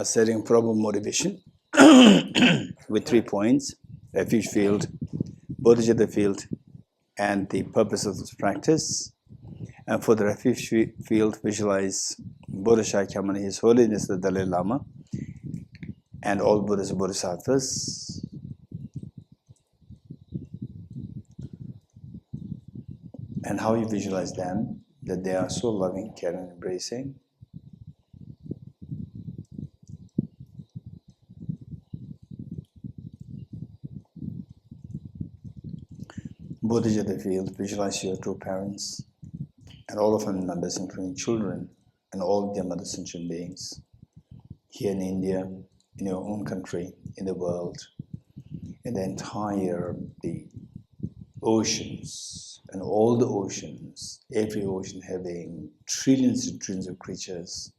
Setting proper motivation with 3 points: refuge field, bodhicitta field, and the purpose of this practice. And for the refuge field, visualize Buddha Shakyamuni, His Holiness the Dalai Lama, and all Buddhas and Bodhisattvas. And how you visualize them, that they are so loving, caring, embracing. Bodhicitta field, visualize your two parents and all of them members, including children and all their mother sentient beings here in India, in your own country, in the world, in the entire the oceans and all the oceans, every ocean having trillions and trillions of creatures.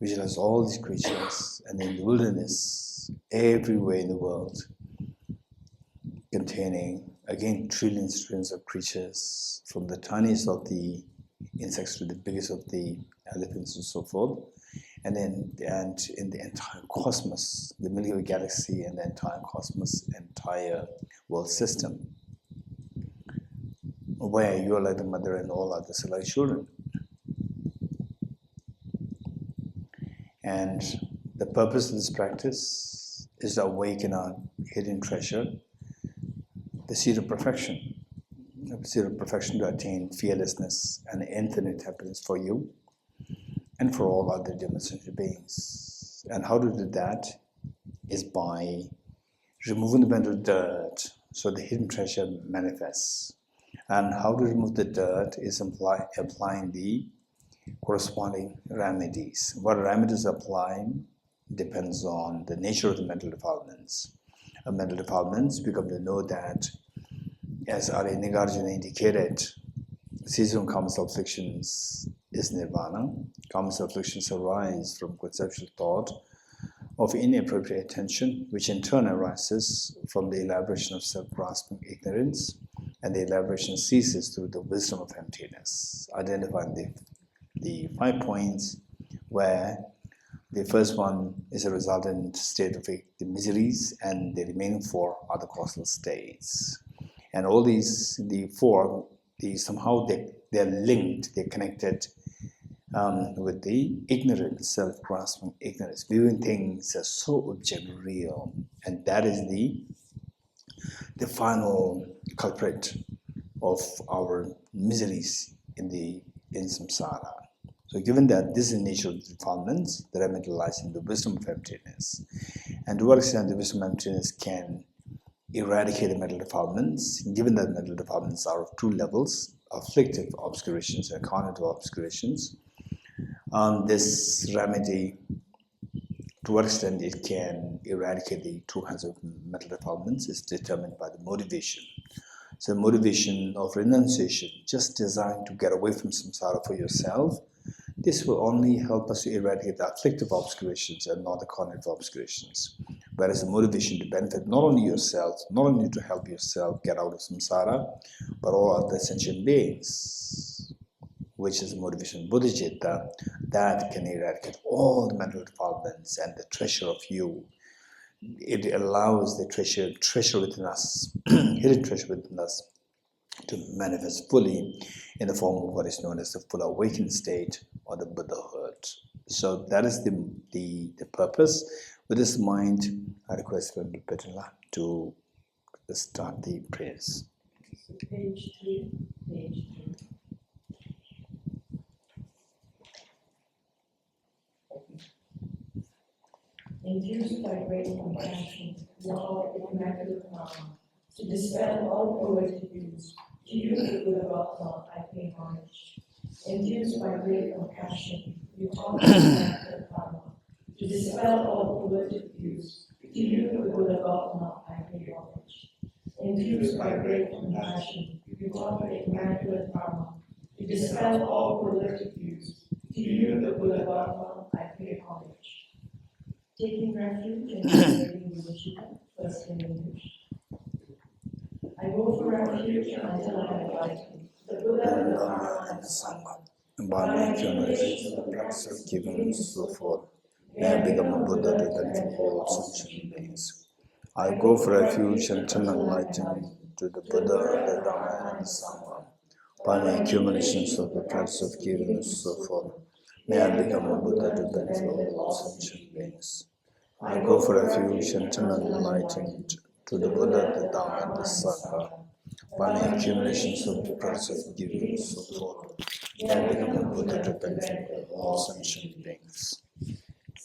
Visualize all these creatures, and in the wilderness, everywhere in the world, containing again trillions of creatures, from the tiniest of the insects to the biggest of the elephants and so forth, and in the entire cosmos, the Milky Way galaxy and the entire cosmos, entire world system, where you are like the mother and all others are like children. And the purpose of this practice is to awaken our hidden treasure, the seed of perfection. The seed of perfection to attain fearlessness and infinite happiness for you and for all other dimensional beings. And how to do that is by removing the mental dirt so the hidden treasure manifests. And how to remove the dirt is applying the corresponding remedies. What remedies apply depends on the nature of the mental defilements. Mental defilements become to know that, as Arya Nagarjuna indicated, season of karma afflictions is nirvana. Karma afflictions arise from conceptual thought of inappropriate attention, which in turn arises from the elaboration of self-grasping ignorance, and the elaboration ceases through the wisdom of emptiness. Identifying the 5 points, where the first one is a resultant state of the miseries, and the remaining 4 are the causal states. And all these, the 4, somehow they're linked, they're connected with the ignorance, self-grasping ignorance, viewing things as so object real, and that is the final culprit of our miseries in samsara. So given that this is the nature of the defilements, the remedy lies in the wisdom of emptiness. And to what extent the wisdom of emptiness can eradicate the mental defilements, given that mental defilements are of 2 levels, afflictive obscurations and cognitive obscurations. This remedy, to what extent it can eradicate the 2 kinds of mental defilements, is determined by the motivation. So the motivation of renunciation, just desiring to get away from samsara for yourself, this will only help us to eradicate the afflictive obscurations and not the cognitive obscurations. Whereas the motivation to benefit not only yourself, not only to help yourself get out of samsara, but all other sentient beings, which is the motivation of bodhicitta, that can eradicate all the mental defilements and the treasure of you. It allows the treasure within us, hidden treasure within us, to manifest fully in the form of what is known as the full awakened state or the Buddhahood. So that is the purpose. With this mind, I request Venerable Petula to start the prayers. So page 3, page 3. Induced by great compassion, law of immaculate karma, to dispel all poetic views, to you, the Buddha of Allah, I pay homage. Induced by great compassion, you taught immaculate karma, to dispel all poetic views, to you, the Buddha of Allah, I pay homage. Induced by great compassion, you taught immaculate karma, to dispel all poetic views, to you, the Buddha of Allah, I pay homage. Taking refuge in the Buddha, first in English. I go for refuge until I abide the Buddha, the Dharma, and the Sangha. Embodying generation, the practice of giving and so forth. may I become a Buddha to benefit all sentient beings. I go for refuge and turn enlightenment to the Buddha, the Dhamma, and the Sangha. By my accumulations of the practice of giving and so forth, may I become a Buddha to benefit all sentient beings. I go for refuge and turn enlightenment to the Buddha, the Dhamma, and the Sangha. By my accumulations of the practice of giving and so forth, may I become a Buddha to benefit all sentient beings.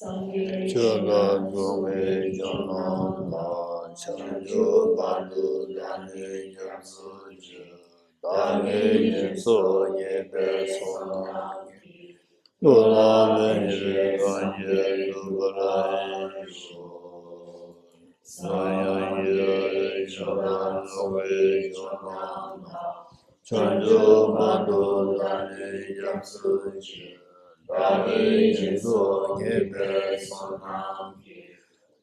Chola Zoe Jono La Chanjo Balu Dane Yansu Dane Yenso Yebe Sona Lola Venye Ganye Lugara Sanya Ye Chola Zoe Jono La Chanjo Balu Dane Yansu Dane Yenso Yebe Sona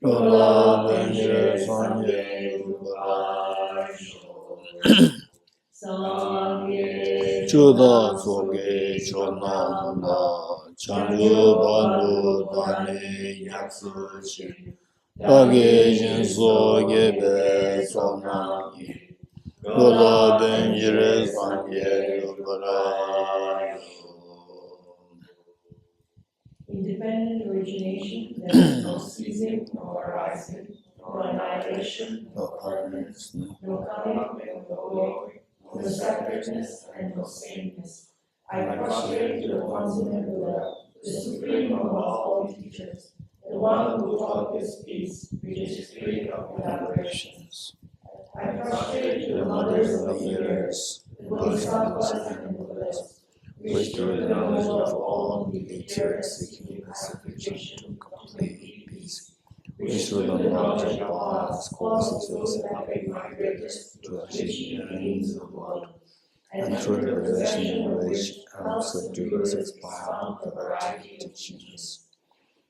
Lola Venye Sanye Lugara Chuda Soge Chonanda Chanyu Balu Dani Yaksu Chi Dagi Jinso Gebe Sonami Lola Benjire Sanye Lugara. Independent origination, there is no ceasing, no arising, no annihilation, no permanence, no coming, no going, no separateness, and no sameness. I prostrate to the consummate Buddha, the supreme among all teachers, the one who taught this peace, which is free of elaborations. I prostrate to the mothers of the years, the Bodhisattvas and the Buddhas, which through the knowledge of all the tears seeking pacification to complete peace, which through the knowledge of Baha's causes having migrated to achieve the ends of the world, and through the revelation in which subdues expound the variety of teachings.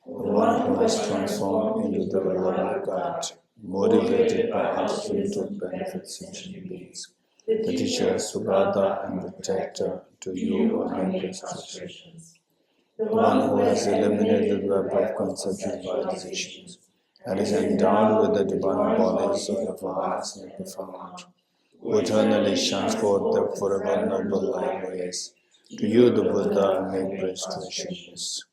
The one who has transformed into the beloved guide, motivated by attitude to benefit sentient beings, the teacher, Sugata, and the protector, to you are my prostrations. The one who has eliminated the web of conceptual realizations, and is endowed with the divine bodies of the vast and profound, who eternally shines forth the forever noble light ways. To you, the Buddha, I make prostrations.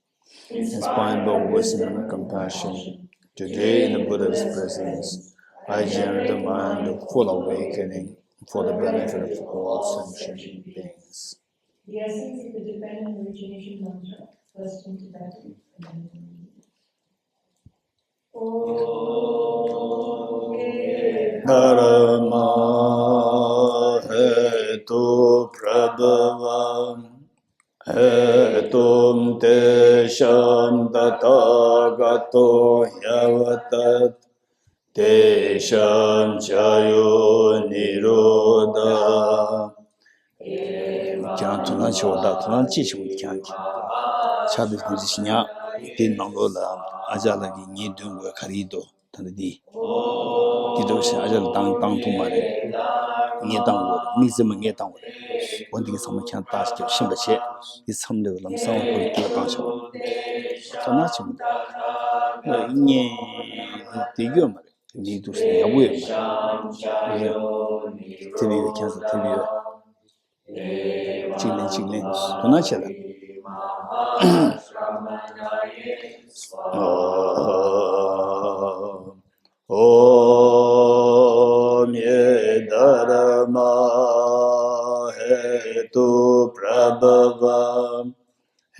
Inspired by wisdom and compassion, today in the Buddha's presence, I generate the mind of full awakening for the benefit of all sentient beings. The essence of the dependent origination mantra, first in Tibetan, and then Dharma hetu prabhavam hetum tesham tatagato yavatat tesham chayo nirodha. Kyan tunan choda, tunan chi chungdi kyan ki. Chabi kunzi shinya, di nanglo la ajala ki nye dunga karido, tanda di. Di doshi ajala tang tung ma re, nye tang wo re, mi zima nye tang wo re. Wandi ki sama kyan tashi kya shimba che, di samle wa lam sama kuli kila tang shawa. Tunan chi mudi. Nye di yo ma re, di doshi yabu yo ma re. Tebi yo kyan sa, tebi yo. Chiglin, tuna chela. Om ye dharma hetu prabhavam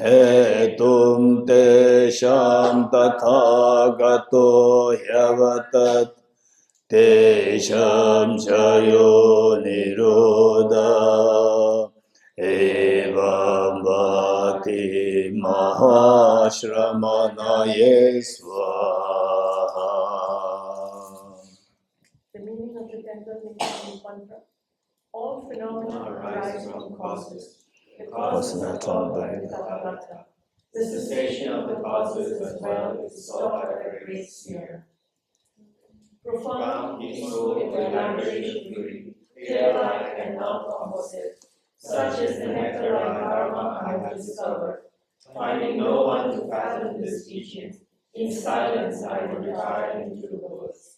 hetum tesham tathagato yavatat tesham chayo nirodha. Evam bhati mahashramanaye swaha. The meaning of the temple mantra. All phenomena arise from causes. The causes are taught by the Tathagata. The cessation of the causes as well is sought by the great sphere. Profound, peaceful, elaboration-free, clear-like, and non-composite. Such is the nectar-like dharma I have discovered. Finding no one to fathom this teaching, In silence I retire into the woods.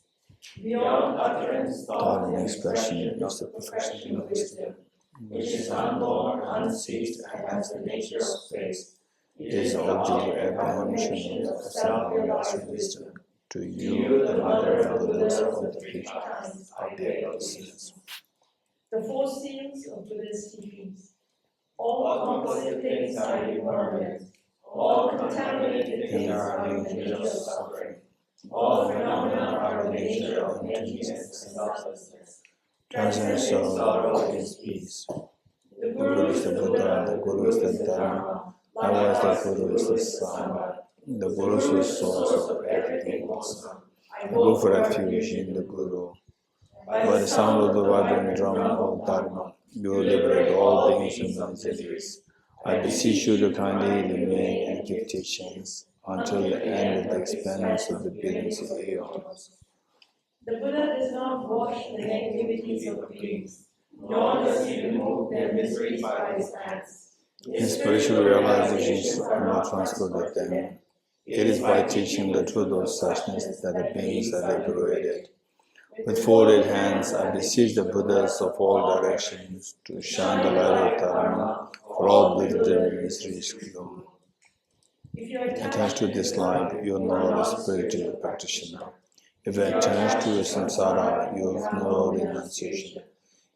Beyond utterance, thought, and expression is the perfection of wisdom, which is unborn, unceased, and has the nature of space. It is the object of apprehension of self-realized wisdom. To you, the mother and Buddhas of the three kinds, I pay obeisance. The four seals of Buddha's teachings. All composite things are impermanent. All contaminated things are in the nature of suffering. All phenomena are the nature of emptiness and selflessness. Transcendent sorrow is peace. The Guru is the Buddha, the Guru is the Dharma, likewise the Guru is the Sangha. The Guru is the source of everything wholesome. I go for refuge in the Guru. By the sound of the vibrant drum of Dharma, you will liberate all beings and entities. I beseech you to kindly remain and give teachings until the end of the expanse of the billions of aeons. The Buddha does not wash the negativities of beings, nor does he remove their miseries by his hands. His spiritual realizations are not transferred with them. It is by teaching the truth of suchness that the beings are liberated. With folded hands, I beseech the Buddhas of all directions to shine the light of Dharma for all blizzard and miseries gone. If you are attached to this light, you know the spiritual practitioner. If you are attached to samsara, you have no renunciation.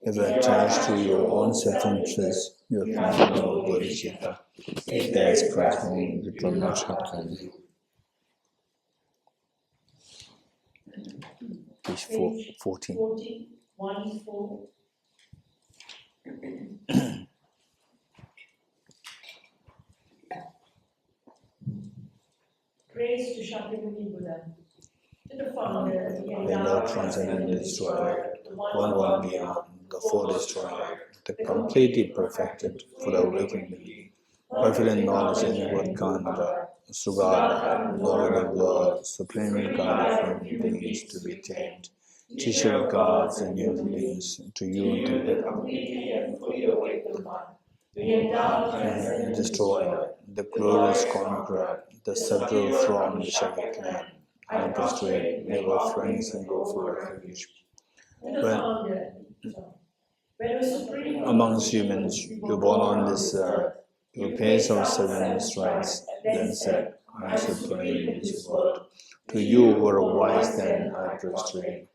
If you are attached to your own self-interest, you have no bodhicitta. That's Christ's name, the Brahmacharya. Page 14. 1-4. Praise to Shakyamuni Buddha, to the founder, the endowed transcendent destroyer, the one beyond, the four destroyer, the completely perfected for the awakened being, perfect in knowledge and inward conduct, Sugata, Lord of Lords, supreme God of human beings to be tamed, teacher of gods and human beings, to you the completely and fully awakened one, the endowed and destroyer, the glorious conqueror, the scepter from the Shaggy clan, I prostrate, never friends and go for refuge. Amongst humans, you born on this earth, you pay some seven strides, then said, I am supreme in this world. To you who are wise, then I prostrate.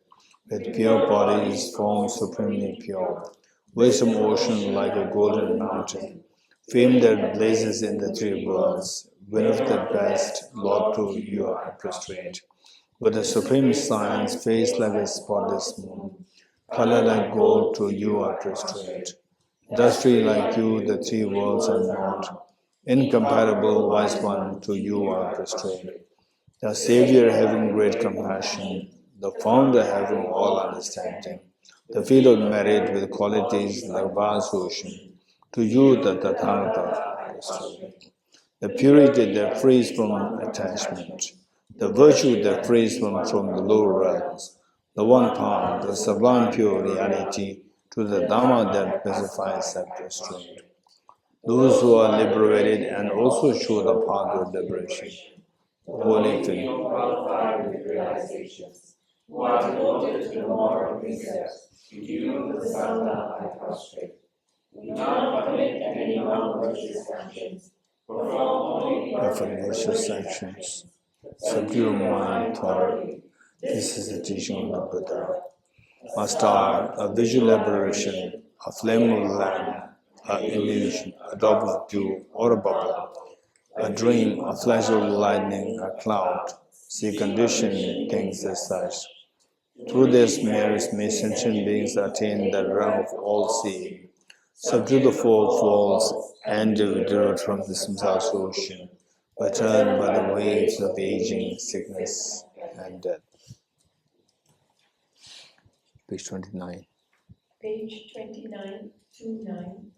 With pure bodies formed supremely pure, wisdom ocean like a golden mountain, fame that blazes in the three worlds, winner of the best, Lord, to you I prostrate. With the supreme science, face like a spotless moon, color like gold, to you I prostrate. Dusty like you, the three worlds are not. Incomparable wise one, to you I prostrate. The Savior having great compassion, the Founder having all understanding, the field of merit with qualities like vast ocean, to you the Tathagata I prostrate. The purity that frees from attachment, the virtue that frees from the lower realms, the one path, the sublime pure reality, to the Dhamma that pacifies self-restraint. Those who are liberated and also show the path of liberation. Holy Faith. Qualified with realizations, who are devoted to the moral precepts, to you, the Sangha, I prostrate. Do not commit any non-virtuous actions, perform only virtuous actions. Subdue your mind thoroughly. This is the teaching of the Buddha. A star, a visual aberration, a flame of lamp, an illusion, a drop of dew or a bubble, a dream, a flash of lightning, a cloud. See conditioned things as such. Through this merits may sentient beings attain the realm of all seeing. Subdue the four faults and withdraw from the samsara ocean, battered by the waves of aging, sickness, and death. Page 29. Page 29, 29.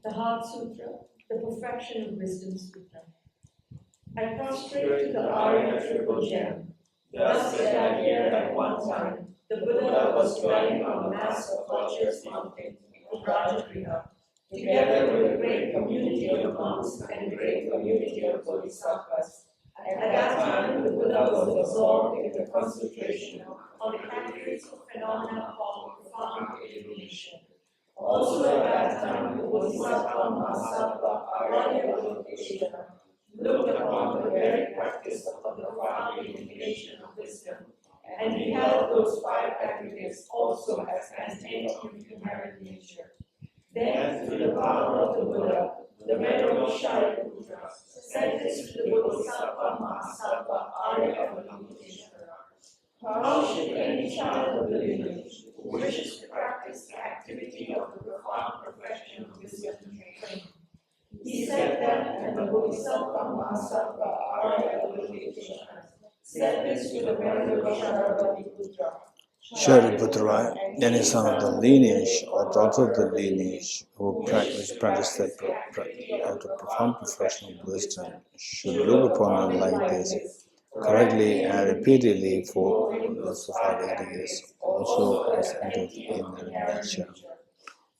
The Heart Sutra, the Perfection of Wisdom Sutra. I prostrate to the Arya Triple Gem. Thus did I hear at one time the Buddha was dwelling on a mass of virtuous mountains, Rajagriha, together with a great community of monks and a great community of bodhisattvas. At that time, the Buddha was absorbed in the concentration on the categories of phenomena called profound illumination. Also at that time, the Bodhisattva Mahasattva Arya looked upon the very practice of the profound illumination of wisdom, and beheld those five aggregates also as contained in inherent nature. Then, through the power of the Buddha, the Venerable Shariputra said this to the Bodhisattva Mahasattva Arya Avalokiteshvara. How should any child of the lineage who wishes to practice the activity of the profound perfection of wisdom train? He said that, and the Bodhisattva Mahasattva Arya Avalokiteshvara said this to the Venerable Shariputra. Shariputra, any son of the lineage or daughter of the lineage who practice the profound perfection of wisdom should look upon it like this, correctly and repeatedly for the Sufada years, also as entered in the nature.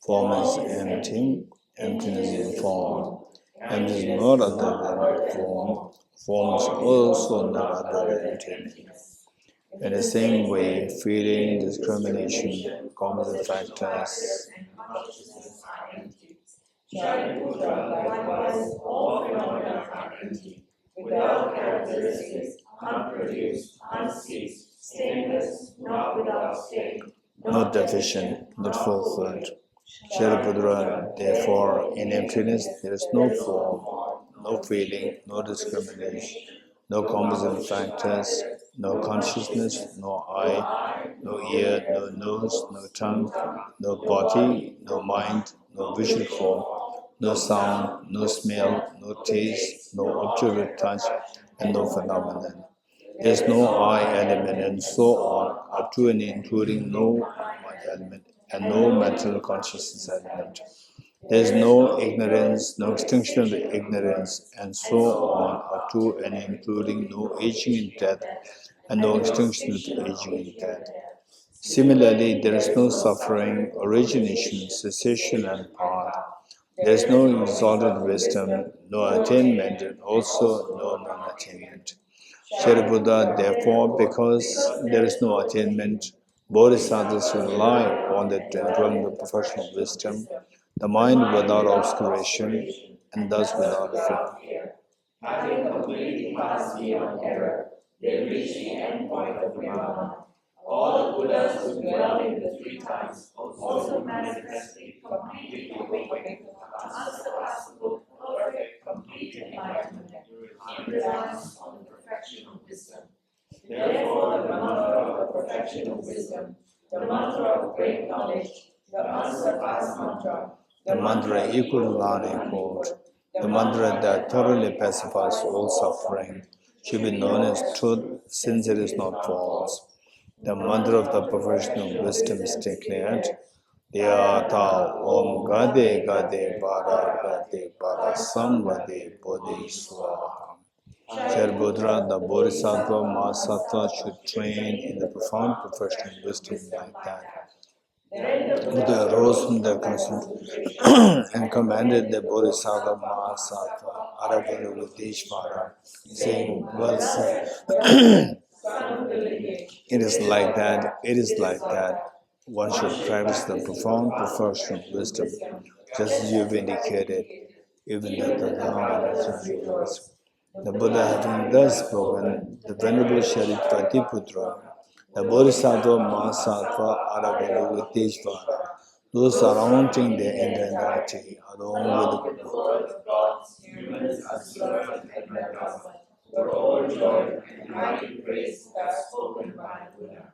Form is empty, emptiness is form. Emptiness is not other than form, form is also not other than emptiness. In the same way, feeling, discrimination, common factors, Shariputra, likewise, all phenomena are empty, without characteristics, unproduced, unceased, stainless, not without stain, not deficient, not fulfilled. Shariputra, therefore, in emptiness there is no form, no feeling, no discrimination, no composite factors, no consciousness, no eye, no ear, no nose, no tongue, no body, no mind, no visual form, no sound, no smell, no taste, no object of touch, and no phenomenon. There is no I element, and so on, up to and including no mind element, and no mental consciousness element. There is no ignorance, no extinction of the ignorance, and so on, up to and including no aging and death, and no extinction of the aging and death. Similarly, there is no suffering, origination, cessation, and path. There is no exalted wisdom, no attainment, and also no non-attainment. Shariputra, therefore, because there is no attainment, bodhisattvas rely on the development of professional wisdom, the mind without obscuration, and thus without fear. Having completely passed beyond error, they reach the end point of Nirvana. All the Buddhas who dwell in the three times also manifestly completely awaken to unsurpassable, perfect, complete enlightenment in reliance on the perfection of wisdom. Therefore, the mantra of the perfection of wisdom, the mantra of great knowledge, the unsurpassed mantra, the mantra equal to unequaled, the mantra that thoroughly pacifies all suffering, should be known as truth, since it is not false. The mantra of the perfection of wisdom is declared, Yata Om Gade Gade Bara Gade Bara Samvade Bodhi Swaha. Shariputra, the Bodhisattva Mahasattva should train in the profound perfection of wisdom like that. Buddha arose from the concentration and commanded the Bodhisattva Mahasattva Aravalokiteshvara, saying, well said. It is like that, it is like that. One should practice the profound perfection of wisdom, just as you have indicated, even the Buddha having thus spoken, the Venerable Shariputra, the Bodhisattva Mahasattva Aravalokiteshvara, those surrounding the entirety, along with the were overjoyed and highly praised as spoken by Buddha.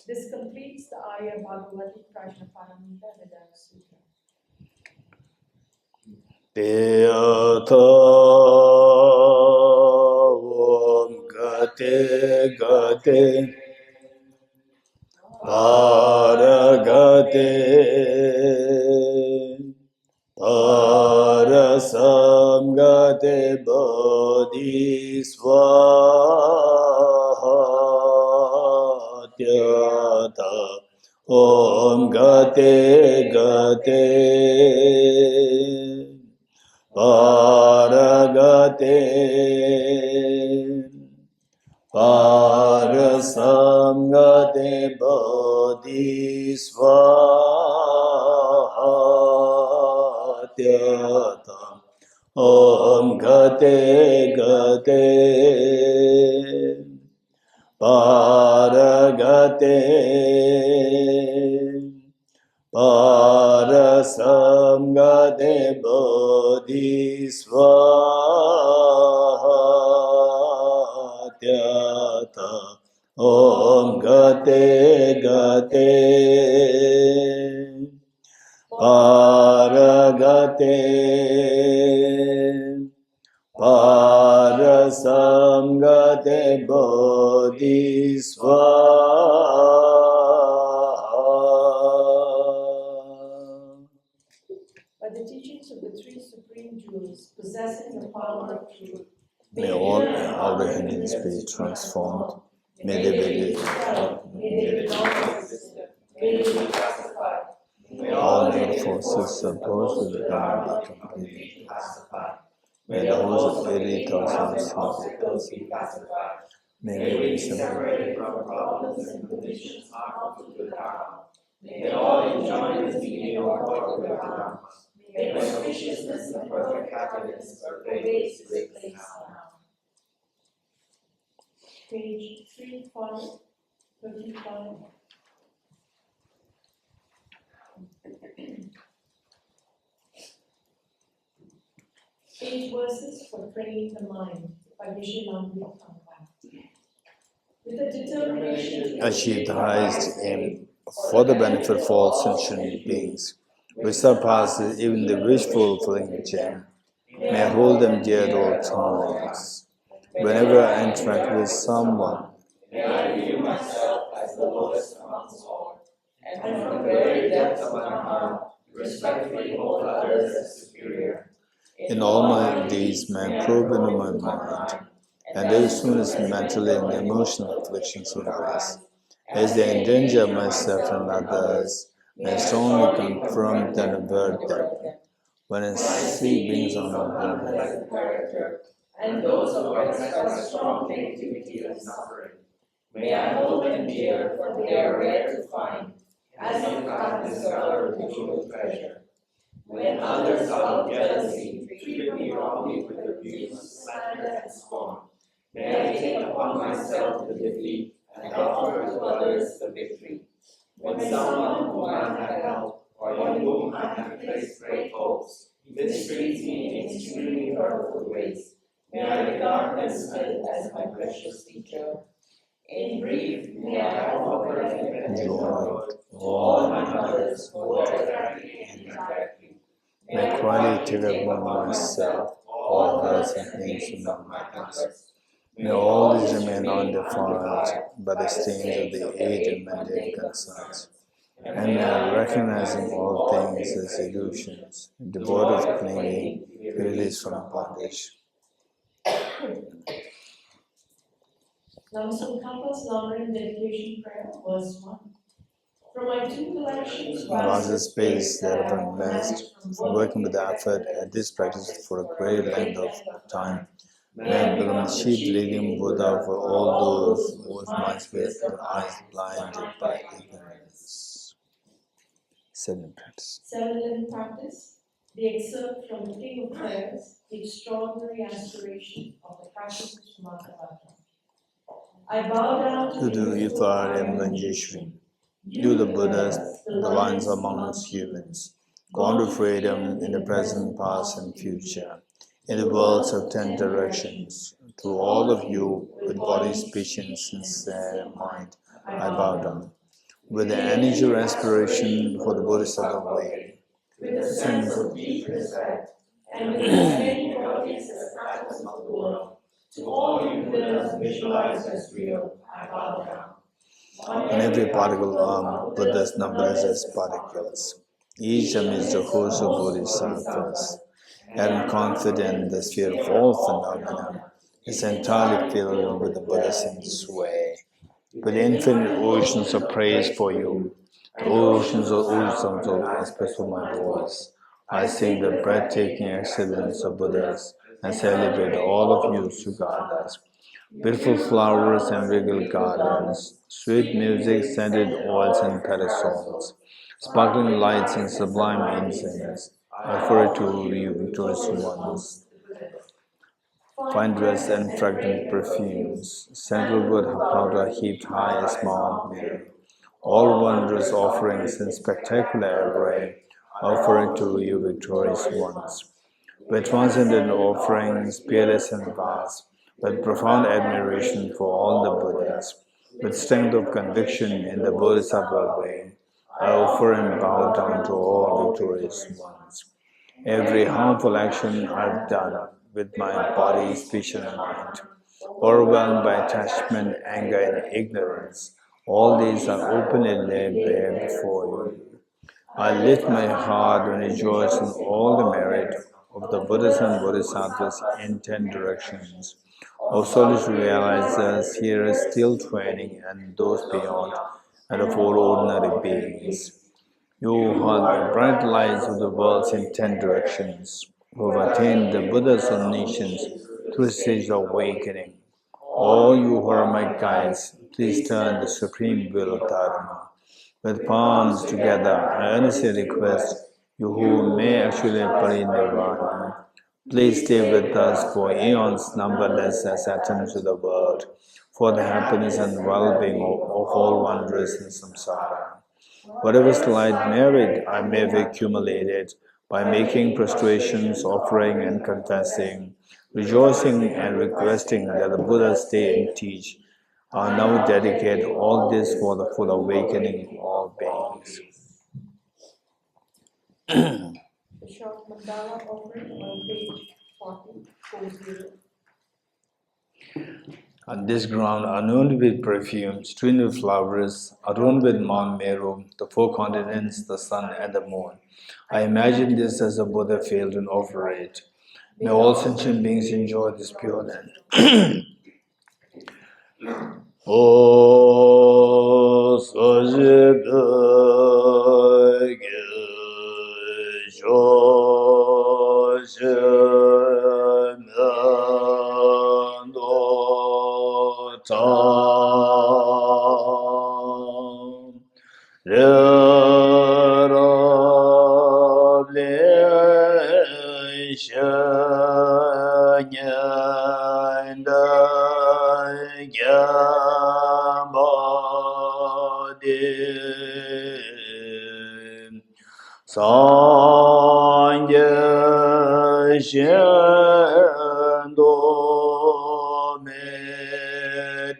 This completes the Arya Bhagavati Prajnaparamita Vedanta Sutra. Deyata Om Gate Gate Paragate Parasamgate Bodhi Swaha Tyata Om Om Gate Gate Paragate Parasamgate Bodhisvatyata Om Gate Gate Paragate Parasamgate Bodhisvatyata Om Gate Gate Paragate Parasamgate Bodhisvaha. By the teachings of the three supreme jewels, possessing the power of truth, May all the hindrance be transformed. May they be dispelled. may they be non-existent, may they be pacified, may All negative forces opposed to the Dharma be completely pacified, may the host of 80,000 obstacles be pacified, may may they we be be separated. separated from problems and conditions harmful to the Dharma. May all enjoyments be in accord with the Dharma. May auspiciousness and perfect happiness pervade this place now. Page 3535. 8 verses for training the mind by Geshe. With a determination to Achieve the highest aim for the benefit of all sentient beings, which surpasses even the wish-fulfilling gem. May I hold them dear at all times. Whenever I interact with someone, may I view myself as the lowest amongst all, and from the very depths of my heart, respectfully hold others as superior. in all my deeds may I probe into my mind, and as soon as mental and emotional afflictions arise, as they endanger myself and others, may I strongly confront and avert them. When I see beings on unpleasant character, and those oppressed by strong negativity and suffering, may I hold them dear, for they are rare to find, as if God discovered the jewel treasure. When others out of jealousy treat me wrongly with abuse, slander, and scorn, may I take upon myself the defeat and offer to others the victory. When someone whom I have helped, or in whom I have placed great hopes, mistreats me in extremely hurtful ways, may I regard them still as my precious teacher. In brief, may I offer benefit and joy to all my mothers, both directly and indirectly. may I quietly take upon myself all hurts and pains of my past. May all these remain undefiled by the stains of the eight and mundane concerns. And may I, recognizing all things as illusions, devoid of clinging, be released from bondage. Namaskampa's Lamaran dedication prayer, verse 1. From my two collections, Vast space that have been blessed from working with effort at this practice for a great length of time. May I become the chief leading Buddha for all those whose minds were their eyes blinded by ignorance. 7 practice. 7-11 practice. The excerpt from the King of Prayers, the extraordinary aspiration of the practices from Bhagavatam. I bow down To the Ifar and Manjeshwari, you the Buddhas, the ones amongst humans, gone to freedom in the present, past, and future, in the worlds of 10 directions. To all of you, with body, speech, and sincere mind, I bow down. With the energy or aspiration for the Bodhisattva way, with a sense of deep respect, and with as many qualities as practice of the world, to all you Buddhas visualized as real, I bow down. on every particle arm, Buddha's numbers as particles, each amidst a host of bodhisattvas. I am confident the sphere of all phenomena is entirely filled with the Buddha's sway, with infinite oceans of praise for you. The oceans of wisdoms of aspects of my voice. I sing the breathtaking excellence of Buddhas and celebrate all of you Sugandhas. Beautiful flowers and regal gardens, sweet music, scented oils and parasols, sparkling lights and sublime incense. I offer it to you victorious ones. Fine dress and fragrant perfumes, sandalwood powder heaped high as Mount Meru. All wondrous offerings in spectacular array, offering to you victorious ones. With transcendent offerings, peerless and vast, with profound admiration for all the Buddhas, with strength of conviction in the Bodhisattva way, I offer and bow down to all victorious ones. Every harmful action I've done with my body, speech, and mind, overwhelmed by attachment, anger, and ignorance, all these are openly laid bare before you. I lift my heart and rejoice in all the merit of the Buddhas and Bodhisattvas in 10 directions, of solitary realizers, hearers still training, and those beyond, and of all ordinary beings. You are the bright lights of the worlds in 10 directions, who have attained the Buddha's omniscience through the stage of awakening. All you who are my guides, please turn the supreme will of Dharma. With palms together, I earnestly request you who may actually parinirvana, please stay with us for eons numberless as atoms of the world, for the happiness and well-being of all wanderers in samsara. Whatever slight merit I may have accumulated by making prostrations, offering and confessing, rejoicing and requesting that the Buddha stay and teach, I now dedicate all this for the full awakening of all beings. The short mandala offering on page 40. On this ground, adorned with perfume, strewn with flowers, adorned with Mount Meru, the 4 continents, the sun, and the moon, I imagine this as a Buddha failed and offer it. May all sentient beings enjoy this pure land. O Sajid Sangye Shendo Me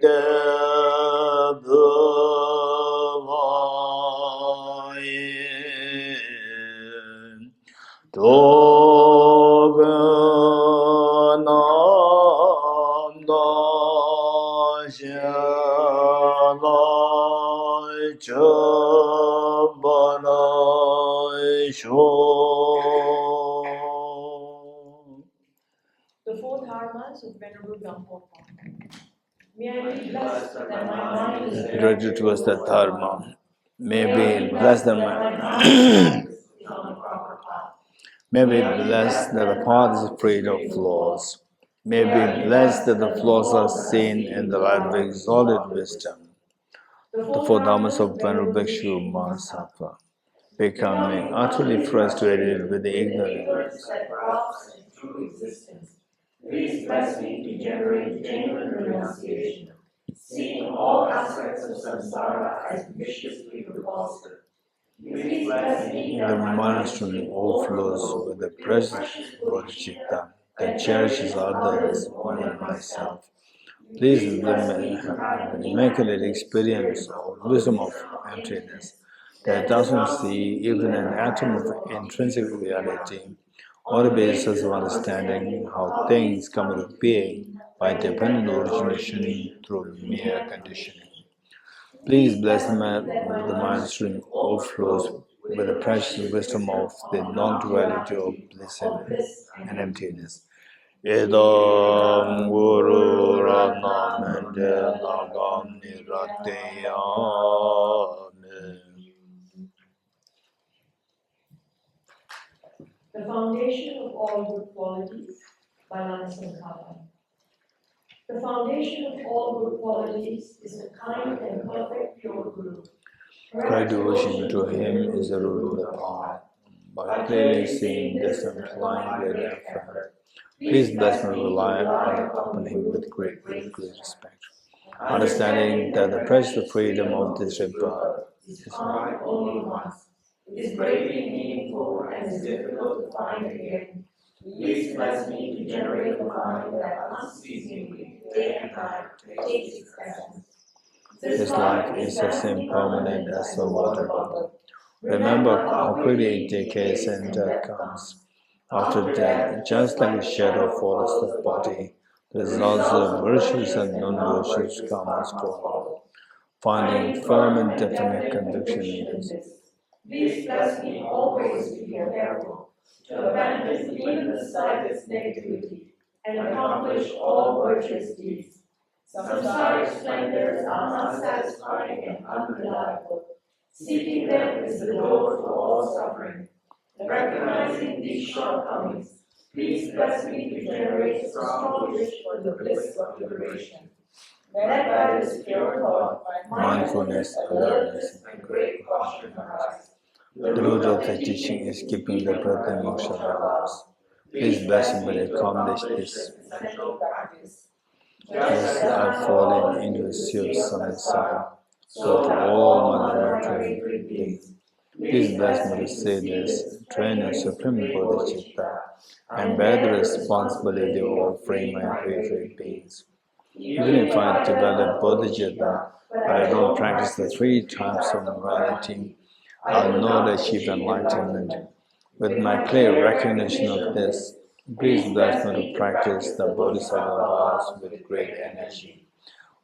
Devayin Toganam Da Shalai Chabalai Shom. The 4 dharmas of Venerable Damdul. May I be blessed that my mind is directed towards the Dharma. May be blessed that my May be blessed that the path is free of flaws. May be blessed that the flaws are seen in the light of exalted wisdom. The 4 dharmas of Venerable Bhikshu Mahasattva, becoming utterly frustrated with the ignorance. Please bless me to generate genuine renunciation, seeing all aspects of samsara as viciously repulsive. Please bless me The monastery overflows with the precious bodhicitta that cherishes others more than myself. Please have an immaculate experience of wisdom of emptiness that doesn't see even an atom of intrinsic reality or the basis of understanding how things come into being by dependent origination through mere conditioning. Please bless the mind stream overflows with the precious wisdom of the non-duality of bliss and emptiness. Idam Guru Ratna Mende Nagam Nirateyame. The foundation of all good qualities, by Sankara. The foundation of all good qualities is a kind and perfect pure Guru. Correct devotion to him is the root of the path. By clearly seeing this and applying great effort, please bless me rely upon him with great respect. Understanding that the precious freedom of this rebirth is found only once. It is greatly meaningful and is difficult to find again. Please bless me to generate the mind that unceasingly, day and night, takes its essence. This life is as impermanent as the water bubble. Remember how quickly it decays and death comes. After death, just like a shadow follows the body, the results of virtues and non-virtues come as follows. Finding firm and definite conviction in this. Please bless me always to be careful, to abandon even the slightest negativity, and accomplish all virtuous deeds. Samsaric splendors are unsatisfying and unreliable. Seeking them is the door to all suffering. Recognizing these shortcomings, please bless me to generate a strong wish for the bliss of liberation. Led by this pure thought, mindfulness, alertness, and great caution arise. The root of the teaching is keeping the breath in motion of ours. Please bless me to accomplish this. Yes, I've fallen into a sea of sun and sun, so to all my laboratory beings. Please bless me to say this, train in Supreme Bodhicitta, and bear the responsibility of freeing my creative beings. Even if I develop Bodhicitta, but I don't practice the three types of morality, I'll not achieve enlightenment. With my clear recognition of this, please bless me to practice the Bodhisattva vows with great energy.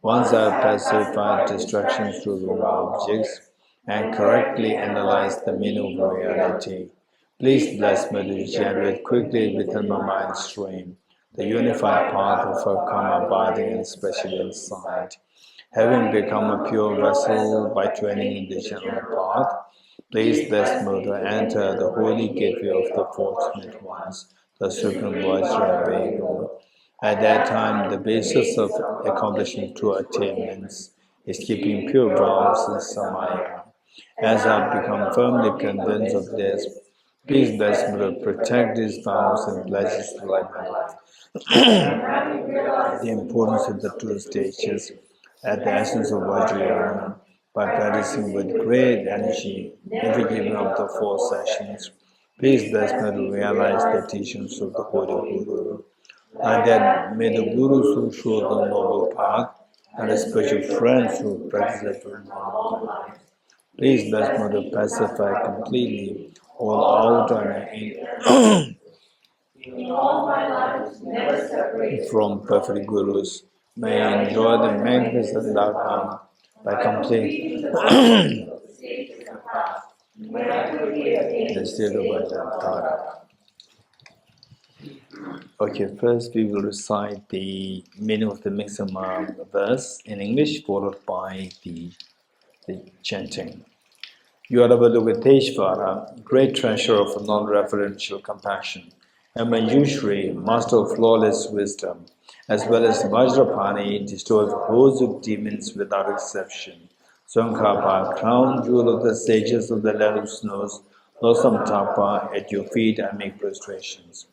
Once I have pacified distractions through the objects and correctly analyzed the meaning of reality, please bless me to generate quickly within my mind stream the unified path of karma abiding and special insight. Having become a pure vessel by training in the general path, please bless me to enter the holy gateway of the fortunate ones, the Supreme Vajra Venerable. At that time, the basis of accomplishing true attainments is keeping pure vows and samaya. As I have become firmly convinced of this, please bless me to protect these vows and pledges throughout my life. The importance of the two stages at the essence of Vajrayana by practicing with great energy every given of the 4 sessions. Please bless me to realize the teachings of the Holy Guru. And then may the Gurus who show the noble path and especially friends who practice it noble path. Please bless me to pacify completely all out and in all my life, never separated from perfect Gurus. May I enjoy the magnificent outcome by completing the state of Vajrayana. Okay, first we will recite the meaning of the Mixama verse in English, followed by the chanting. You are Avalokiteshvara, great treasure of non-referential compassion, and Manjushri, master of flawless wisdom, as well as Vajrapani, destroyer of hosts of demons without exception. Tsongkhapa, crown jewel of the sages of the land of snows, Losam Tapa, at your feet I make prostrations.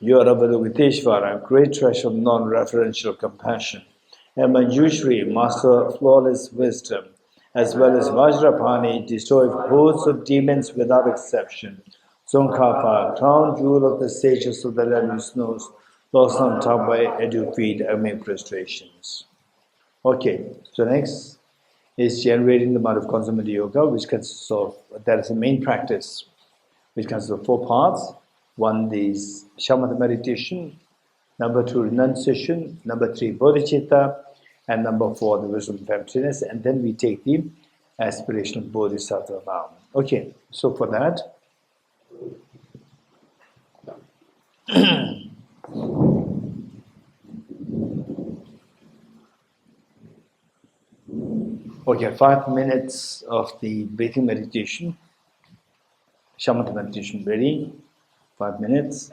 You are Avalokiteshvara, great treasure of non-referential compassion, and Manjushri, master of flawless wisdom, as well as Vajrapani, destroy hosts of demons without exception. Tsongkhapa, crown jewel of the sages of the 11 snows, lost on top by edu feet amid prostrations. Okay, so next is generating the mind of consummate yoga, which consists of, that is the main practice, which consists of 4 parts. One is shamatha meditation, number 2 renunciation, number 3 bodhicitta, and number 4 the wisdom of emptiness, and then we take the aspirational bodhisattva vow. Okay, so for that, okay, 5 minutes of the breathing meditation, shamatha meditation ready, 5 minutes.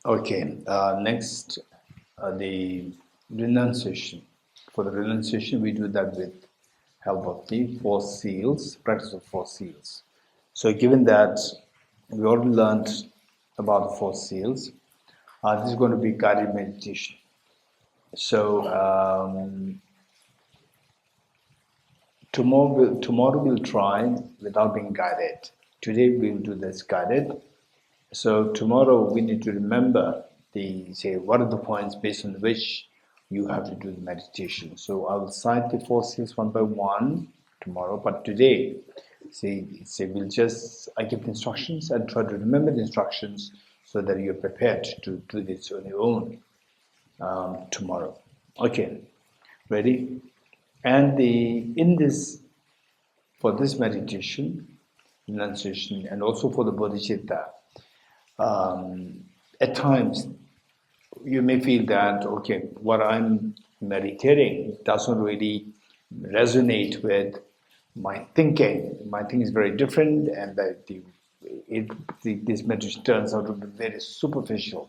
Okay, next, the renunciation. For the renunciation, we do that with help of the 4 seals, practice of 4 seals. So given that we already learned about the 4 seals, this is going to be guided meditation. So tomorrow we'll try without being guided. Today we'll do this guided. So tomorrow we need to remember what are the points based on which you have to do the meditation. So I will cite the 4 seals one by one tomorrow, but today, I give the instructions and try to remember the instructions so that you're prepared to do this on your own tomorrow. Okay, ready? And for this meditation, renunciation, and also for the bodhicitta, at times you may feel that, okay, what I'm meditating doesn't really resonate with my thinking. My thinking is very different, and that this meditation turns out to be very superficial.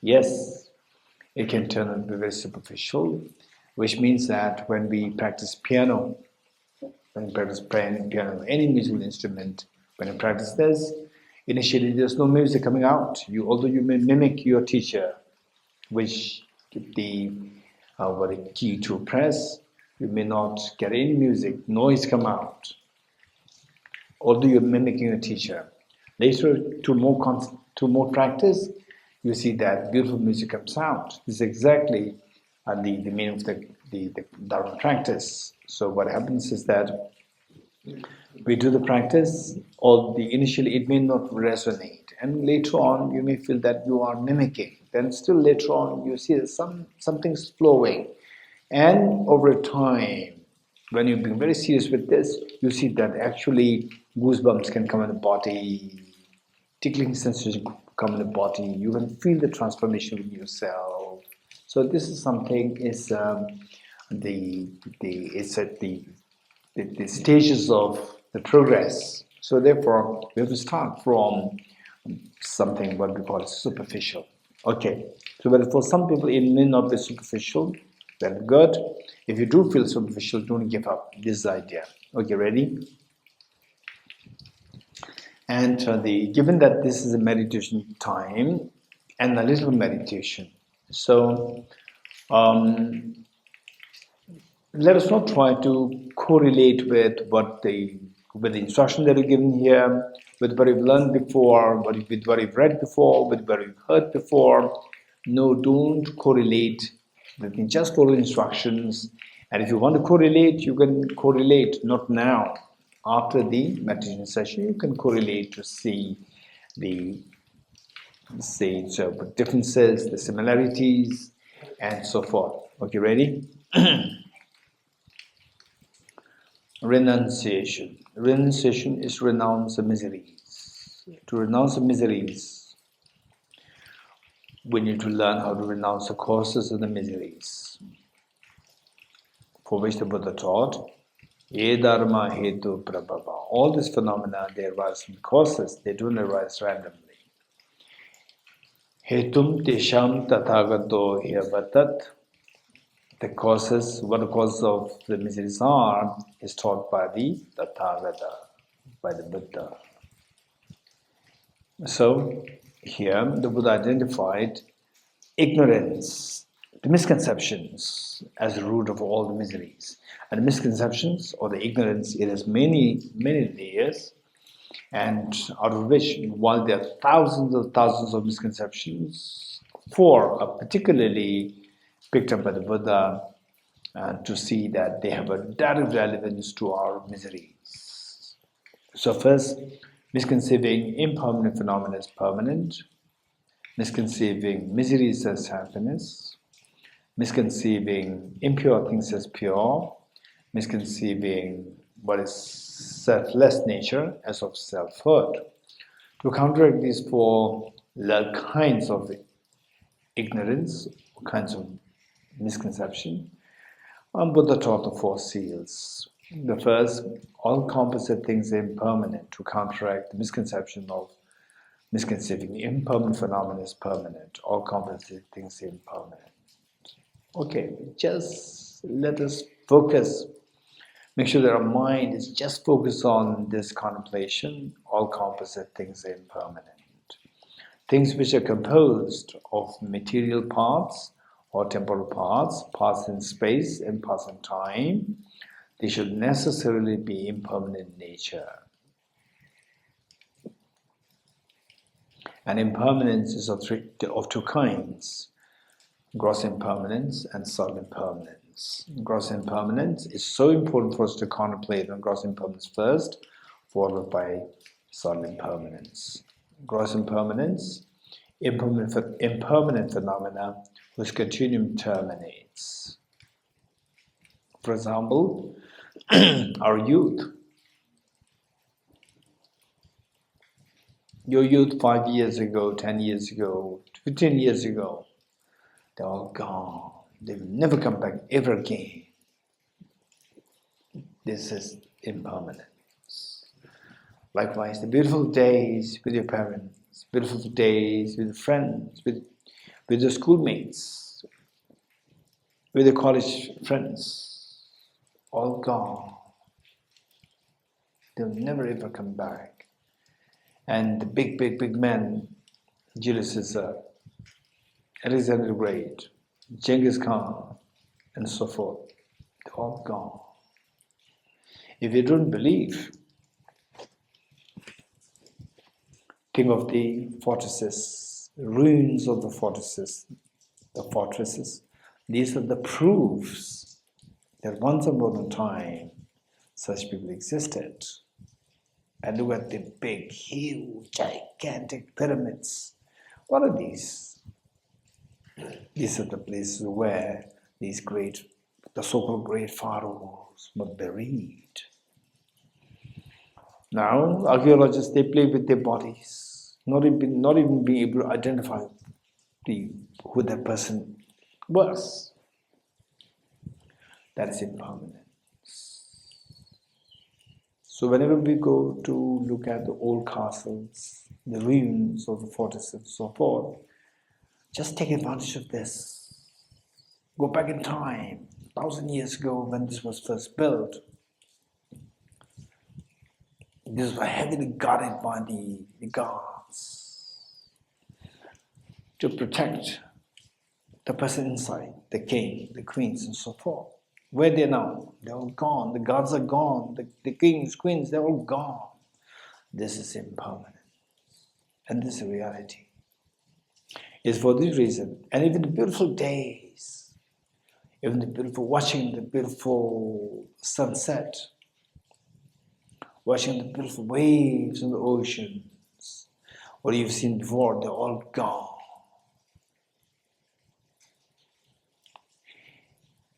Yes, it can turn out to be very superficial, which means that when we practice piano, any musical instrument, when you practice this, initially there's no music coming out. Although you may mimic your teacher, which the key to press, you may not get any music, noise come out. Although you're mimicking a teacher. Later, to more practice, you see that beautiful music comes out. This is exactly the meaning of the Dharma practice. So what happens is that we do the practice, initially it may not resonate, and later on you may feel that you are mimicking. Then still later on you see that something's flowing, and over time, when you're being very serious with this, you see that actually goosebumps can come in the body, tickling sensation come in the body. You can feel the transformation in yourself. So this is something the stages of the progress. So therefore, we have to start from something what we call superficial. Okay. So but for some people it may not be superficial. Very good. If you do feel superficial, don't give up. This is the idea. Okay, ready? And given that this is a meditation time and a little meditation, so let us not try to correlate with what the instruction that are given here, with what we've learned before, with what we've read before, with what we've heard before. No, don't correlate. You can just follow instructions. And if you want to correlate, you can correlate, not now. After the meditation session, you can correlate to see the differences, the similarities, and so forth. Okay, ready? Renunciation. Renunciation is renounce the miseries. To renounce the miseries, we need to learn how to renounce the causes of the miseries, for which the Buddha taught, Ye dharma hetu prabhava. All these phenomena, they arise from causes, they don't arise randomly. Hetum tesham tathagato hyavatat. The causes, what the causes of the miseries are, is taught by the Tathagata, by the Buddha. So, here the Buddha identified ignorance, the misconceptions, as the root of all the miseries. And the misconceptions or the ignorance, it has many, many layers, and out of which, while there are thousands of misconceptions, 4 are particularly picked up by the Buddha to see that they have a direct relevance to our miseries. So first, misconceiving impermanent phenomena as permanent, misconceiving miseries as happiness, misconceiving impure things as pure, misconceiving what is selfless nature as of selfhood. To counteract these 4 kinds of ignorance, kinds of misconception, Buddha taught the 4 seals. The first, all composite things are impermanent, to counteract the misconception of misconceiving impermanent phenomena is permanent. All composite things are impermanent. Okay, just let us focus. Make sure that our mind is just focused on this contemplation. All composite things are impermanent. Things which are composed of material parts or temporal parts, parts in space and parts in time, they should necessarily be impermanent in nature. And impermanence is of two kinds: gross impermanence and subtle impermanence. Gross impermanence is so important for us to contemplate on gross impermanence first, followed by subtle impermanence. Gross impermanence, impermanent phenomena whose continuum terminates. For example, our youth. Your youth 5 years ago, 10 years ago, 15 years ago, they're all gone. They will never come back ever again. This is impermanence. Likewise, the beautiful days with your parents, beautiful days with friends, with your schoolmates, with your college friends, all gone. They'll never ever come back. And the big men, Julius Caesar, Alexander the Great, Genghis Khan, and so forth, they're all gone. If you don't believe, think of the fortresses, the ruins of the fortresses. These are the proofs that once upon a time such people existed. And look at the big, huge, gigantic pyramids. What are these? These are the places where these the so-called great pharaohs were buried. Now, archaeologists, they play with their bodies, not even being able to identify who that person was. That is impermanence. So whenever we go to look at the old castles, the ruins of the fortresses and so forth, just take advantage of this. Go back in time, 1,000 years ago when this was first built. This was heavily guarded by the guards to protect the person inside, the king, the queens, and so forth. Where they now? They're all gone. The guards are gone. The kings, queens, they're all gone. This is impermanent. And this is reality. It's for this reason. And even the beautiful days, even the beautiful, watching the beautiful sunset, watching the beautiful waves in the oceans, what you've seen before, they're all gone.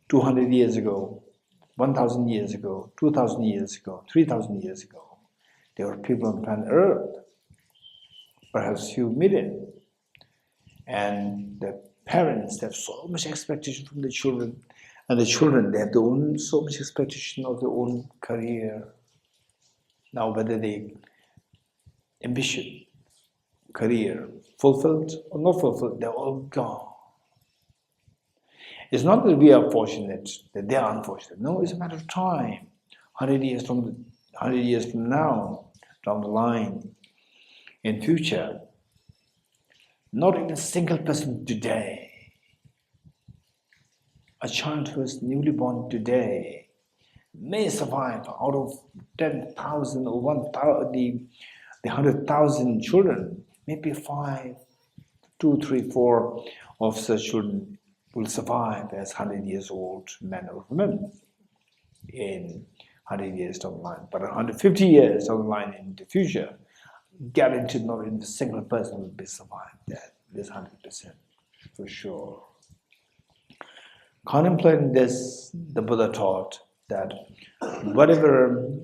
200 years ago, 1,000 years ago, 2,000 years ago, 3,000 years ago, there were people on planet Earth, perhaps few million, and the parents, they have so much expectation from the children, and the children, they have so much expectation of their own career. Now, whether they ambition, career, fulfilled or not fulfilled, they're all gone. It's not that we are fortunate, that they are unfortunate. No, it's a matter of time. 100 years from now, down the line, in future, not even a single person today, a child who is newly born today, may survive out of 10,000 or 1,000, the 100,000 children, maybe 5, 2, 3, 4 of such children will survive as 100 years old men or women in 100 years down the line. But 150 years down the line in the future, guaranteed not even a single person will be survived. That is 100% for sure. Contemplating this, the Buddha taught that whatever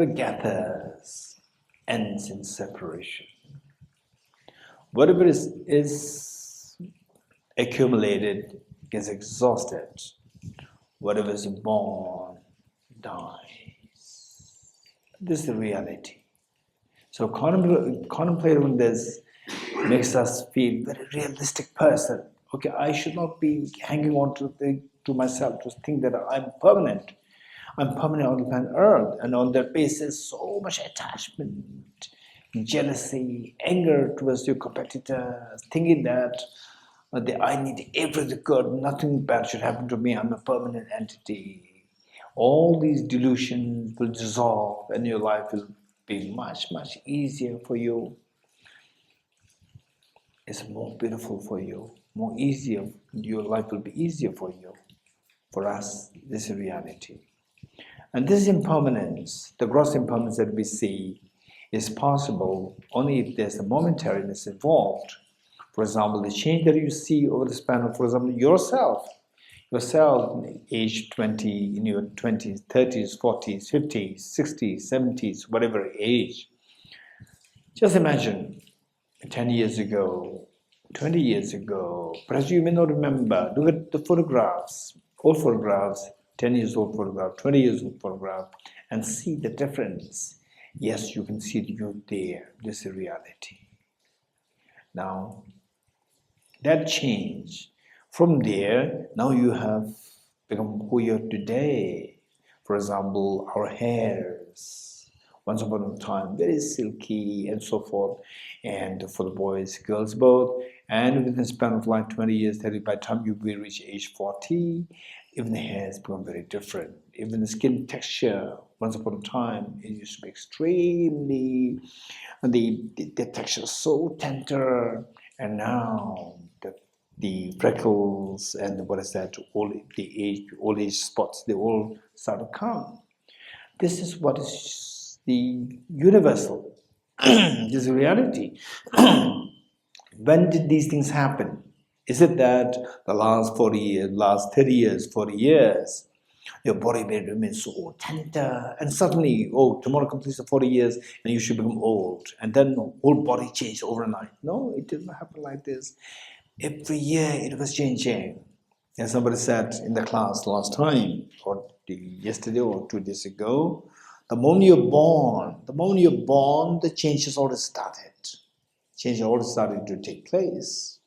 gathers ends in separation. Whatever is accumulated gets exhausted. whatever is born dies. This is the reality. So contemplating on this makes us feel very realistic person. Okay, I should not be hanging on to myself to think that I'm permanent. I'm permanent on the planet Earth, and on that basis, so much attachment, jealousy, anger towards your competitors, thinking that I need everything good, nothing bad should happen to me. I'm a permanent entity. All these delusions will dissolve, and your life will be much, much easier for you. It's more beautiful for you, more easier. Your life will be easier for you. For us, this is reality. And this impermanence, the gross impermanence that we see, is possible only if there's a momentariness involved. For example, the change that you see over the span of, for example, yourself, age 20, in your 20s, 30s, 40s, 50s, 60s, 70s, whatever age. Just imagine 10 years ago, 20 years ago, perhaps you may not remember. Look at the photographs, old photographs, 10 years old photograph, 20 years old photograph, and see the difference. Yes, you can see you there. This is reality. Now, that change, from there, now you have become who you are today. For example, our hairs, once upon a time, very silky and so forth, and for the boys, girls both, and within the span of like 20 years, 30, by the time you will reach age 40, even the hair has become very different. Even the skin texture, once upon a time, it used to be extremely, the texture so tender, and now the freckles and what is that, all age spots, they all start to come. This is what is the universal. This is reality. When did these things happen? Is it that the last 40 years, last 30 years, 40 years, your body may remain so tender, and suddenly, oh, tomorrow completes the 40 years and you should become old, and then the whole body changed overnight? No, it didn't happen like this. Every year it was changing. And somebody said in the class last time, or yesterday or 2 days ago, the moment you're born, the change has already started. Change already started to take place.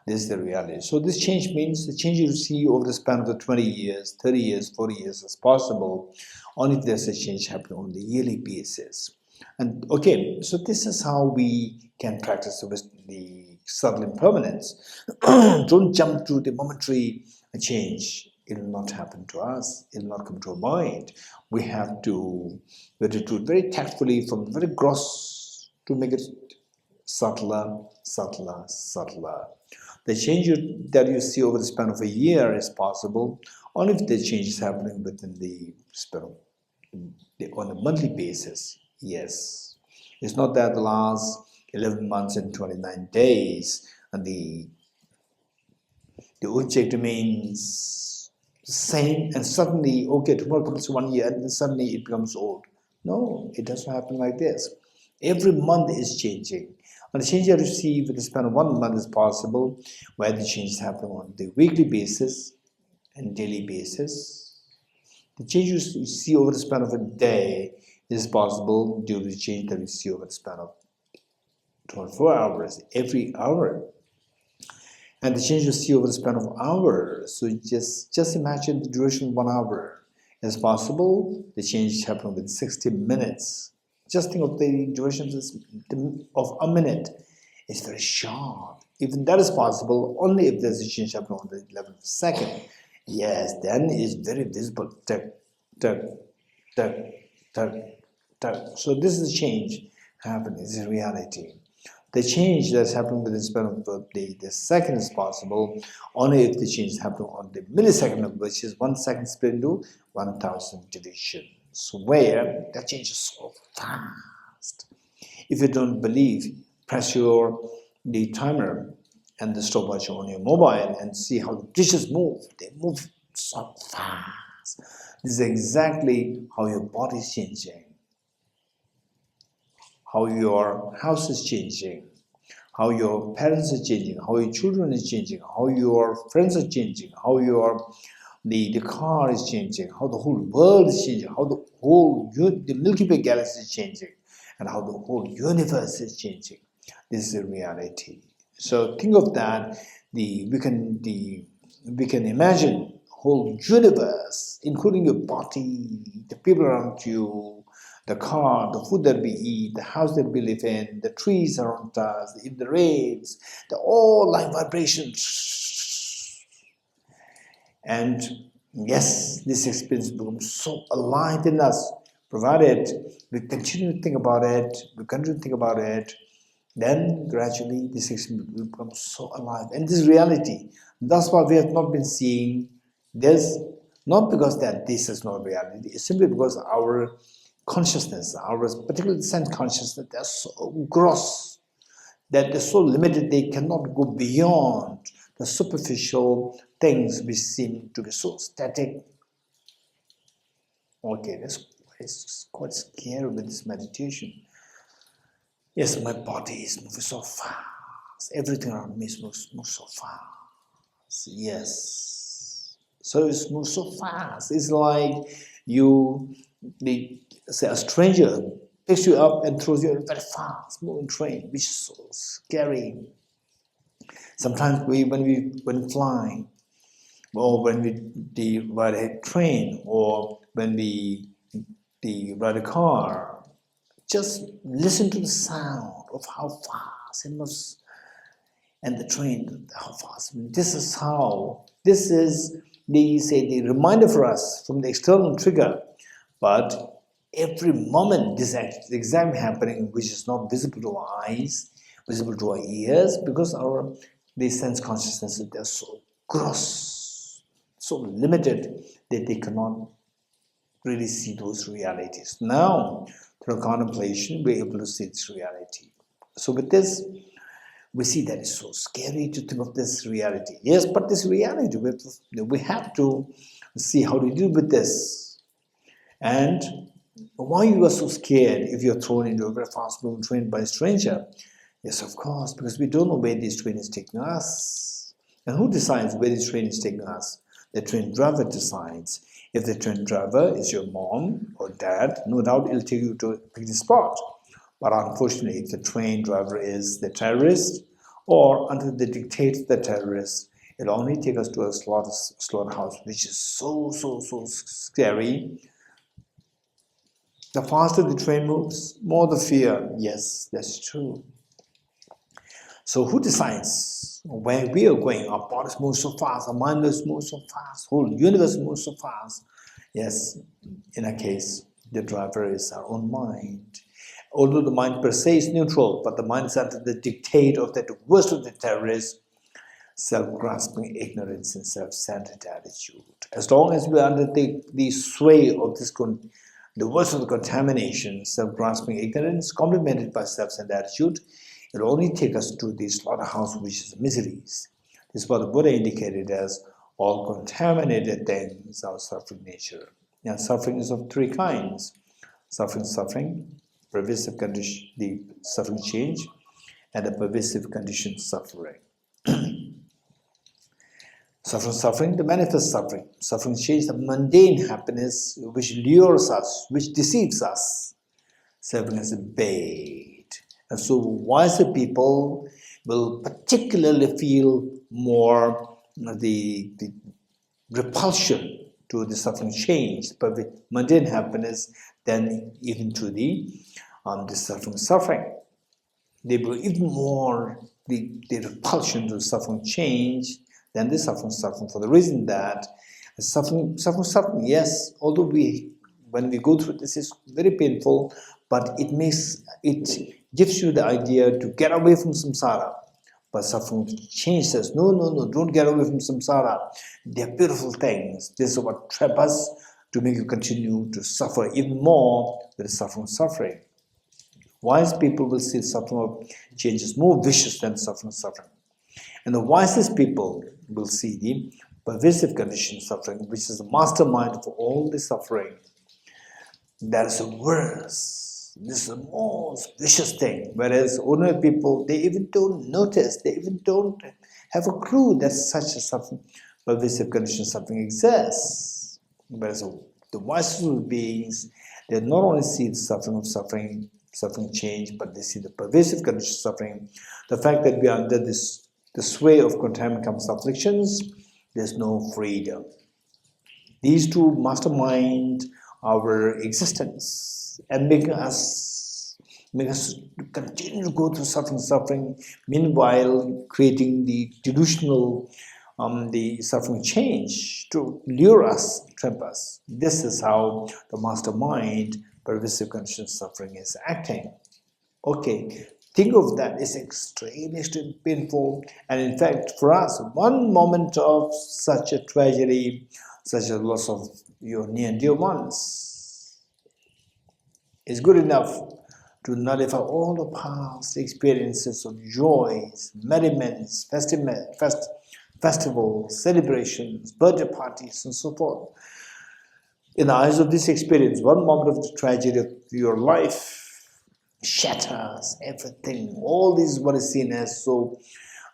This is the reality. So this change means the change you see over the span of the 20 years, 30 years, 40 years is possible only if there's a change happening on the yearly basis. And okay, so this is how we can practice the subtle impermanence. Don't jump to the momentary change. It will not happen to us. It will not come to our mind. We have to do it very tactfully, from very gross to make it subtler, subtler, subtler. The change that you see over the span of a year is possible only if the change is happening within the span of, on a monthly basis. Yes. It's not that the last 11 months and 29 days and the object remains the same, and suddenly, okay, tomorrow comes 1 year and suddenly it becomes old. No, it doesn't happen like this. Every month is changing. And the change you receive with the span of 1 month is possible, where the change is happening on the weekly basis and daily basis. The change you see over the span of a day is possible due to the change that you see over the span of 24 hours, every hour. And the change you see over the span of hours, so just imagine the duration of 1 hour is possible. The change is happening within 60 minutes. Just think of the duration of a minute. It's very short. Even that is possible only if there's a change happening on the level of a second. Yes, then it's very visible. Tuck, tuck, tuck, tuck, tuck. So this is a change happening. This is reality. The change that's happening within the span of the second is possible only if the change is happening on the millisecond, which is 1 second split into 1,000 divisions. Where that change is so fast. If you don't believe, press the timer and the stopwatch on your mobile and see how the dishes move. They move so fast. This is exactly how your body is changing, how your house is changing, how your parents are changing, how your children is changing, how your friends are changing, how your the car is changing, how the whole world is changing, how the Milky Way galaxy is changing, and how the whole universe is changing. This is the reality. So think of that. We can imagine whole universe, including your body, the people around you, the car, the food that we eat, the house that we live in, the trees around us, even the rains, the all like vibrations. And yes, this experience becomes so alive in us, provided we continue to think about it, then gradually this experience will become so alive. And this reality, that's why we have not been seeing this, not because that this is not reality, it's simply because our consciousness, our particular sense consciousness, they're so gross, that they're so limited, they cannot go beyond the superficial things which seem to be so static. Okay, that's quite scary with this meditation. Yes, my body is moving so fast. Everything around me moves so fast. Yes. So it's moving so fast. It's like say a stranger picks you up and throws you in a very fast moving train, which is so scary. Sometimes when flying, or when we ride a train, or when we ride a car, just listen to the sound of how fast it moves, and the train, how fast. This is the reminder for us from the external trigger. But every moment this is exactly happening, which is not visible to our eyes, visible to our ears, because the sense consciousness, they're so gross, so limited that they cannot really see those realities. Now, through contemplation, we're able to see this reality. So with this, we see that it's so scary to think of this reality. Yes, but this reality, we have to see how to deal with this. And why you are so scared if you're thrown into a very fast-moving train by a stranger? Yes, of course, because we don't know where this train is taking us. And who decides where this train is taking us? The train driver decides. If the train driver is your mom or dad, no doubt it'll take you to a picnic spot. But unfortunately, if the train driver is the terrorist, or under the dictate of the terrorist, it'll only take us to a slaughterhouse, which is so scary. The faster the train moves, more the fear. Yes, that's true. So who decides where we are going? Our bodies move so fast, our mind moves so fast, whole universe moves so fast. Yes, in a case, the driver is our own mind. Although the mind per se is neutral, but the mind is under the dictate of that worst of the terrorists, self-grasping ignorance and self-centered attitude. As long as we are under the sway of this, the worst of the contamination, self-grasping ignorance, complemented by self-centered attitude, it will only take us to the slaughterhouse, which is miseries. This is what the Buddha indicated as all contaminated things are suffering nature. And suffering is of three kinds. Suffering, pervasive condition, the suffering change, and the pervasive condition suffering. Suffering, the manifest suffering. Suffering change, the mundane happiness which lures us, which deceives us. Serving as a bait. And so wiser people will particularly feel more the repulsion to the suffering change, but with mundane happiness than even to the suffering. They will even more the repulsion to suffering change than the suffering, for the reason that suffering, yes, although when we go through this, is very painful, but it gives you the idea to get away from samsara. But suffering change says, no, don't get away from samsara. They are beautiful things. This is what trap us to make you continue to suffer even more with suffering. Wise people will see suffering of change as more vicious than suffering. And the wisest people will see the pervasive condition suffering, which is the mastermind for all the suffering. That is the worst. This is the most vicious thing. Whereas ordinary people, they even don't notice, they even don't have a clue that such a pervasive conditioned suffering exists. Whereas the wisest beings, they not only see the suffering change, but they see the pervasive conditioned suffering, the fact that we are under the sway of contaminant comes afflictions, there's no freedom. These two mastermind our existence and make us continue to go through suffering, meanwhile creating the delusional the suffering change to lure us, trap us. This is how the mastermind, pervasive conditioned suffering, is acting. Okay, think of that. It's extremely painful, and in fact, for us, one moment of such a tragedy, such a loss of your near and dear ones, is good enough to nullify all the past experiences of joys, merriments, festivals, celebrations, birthday parties, and so forth. In the eyes of this experience, one moment of the tragedy of your life shatters everything. All this what is seen as so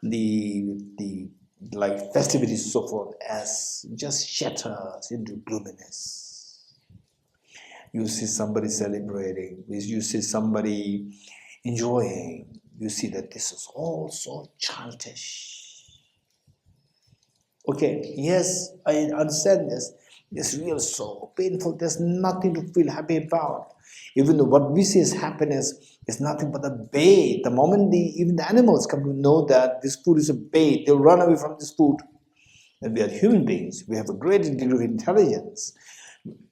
the like festivities, so forth, as just shatters into gloominess. You see somebody celebrating, you see somebody enjoying, you see that this is all so childish. Okay, yes, I understand this. It's real so painful. There's nothing to feel happy about. Even though what we see as happiness is nothing but a bait. The moment even the animals come to know that this food is a bait, they'll run away from this food. And we are human beings. We have a great degree of intelligence.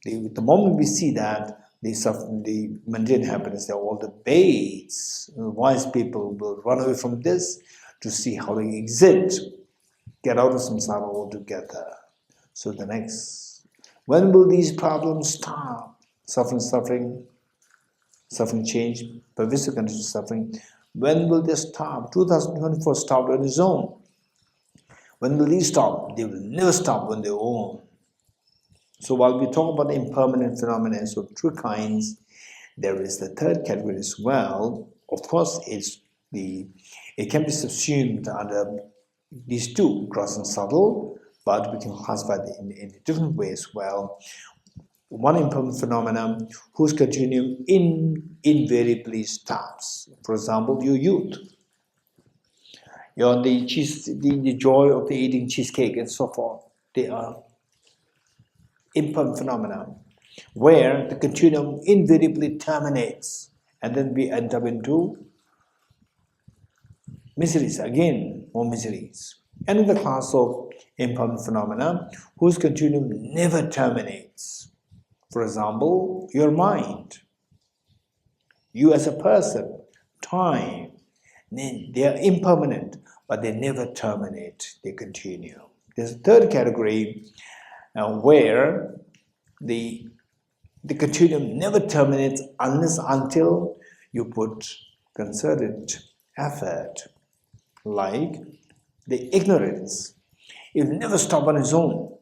The moment we see that, the mundane happiness, they're all the baits. Wise people will run away from this to see how they exit, get out of samsara altogether. So the next, when will these problems stop? Suffering change, pervasive conditioned suffering. When will they stop? 2024 stopped on its own. When will these stop? They will never stop on their own. So while we talk about the impermanent phenomena, so three kinds, there is the third category as well. Of course, it can be subsumed under these two, gross and subtle, but we can classify it in a different way as well. One impermanent phenomenon whose continuum invariably stops. For example, your youth. You're the joy of the eating cheesecake and so forth. They are impermanent phenomena where the continuum invariably terminates, and then we end up into miseries, again, more miseries. Another class of impermanent phenomena whose continuum never terminates. For example, your mind, you as a person, time, they are impermanent, but they never terminate, they continue. There's a third category where the continuum never terminates until you put concerted effort, like the ignorance. It will never stop on its own.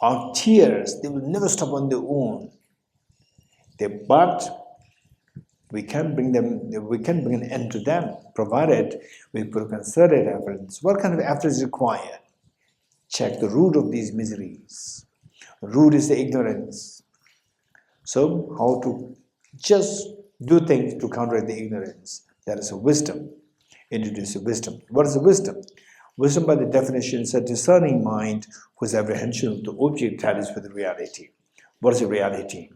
Our tears, they will never stop on their own. But we can bring an end to them, provided we put concerted efforts. What kind of effort is required? Check the root of these miseries. The root is the ignorance. So, how to just do things to counteract the ignorance? That is a wisdom. Introduce a wisdom. What is a wisdom? Wisdom, by the definition, is a discerning mind whose apprehension of the object tallies with reality. What is a reality?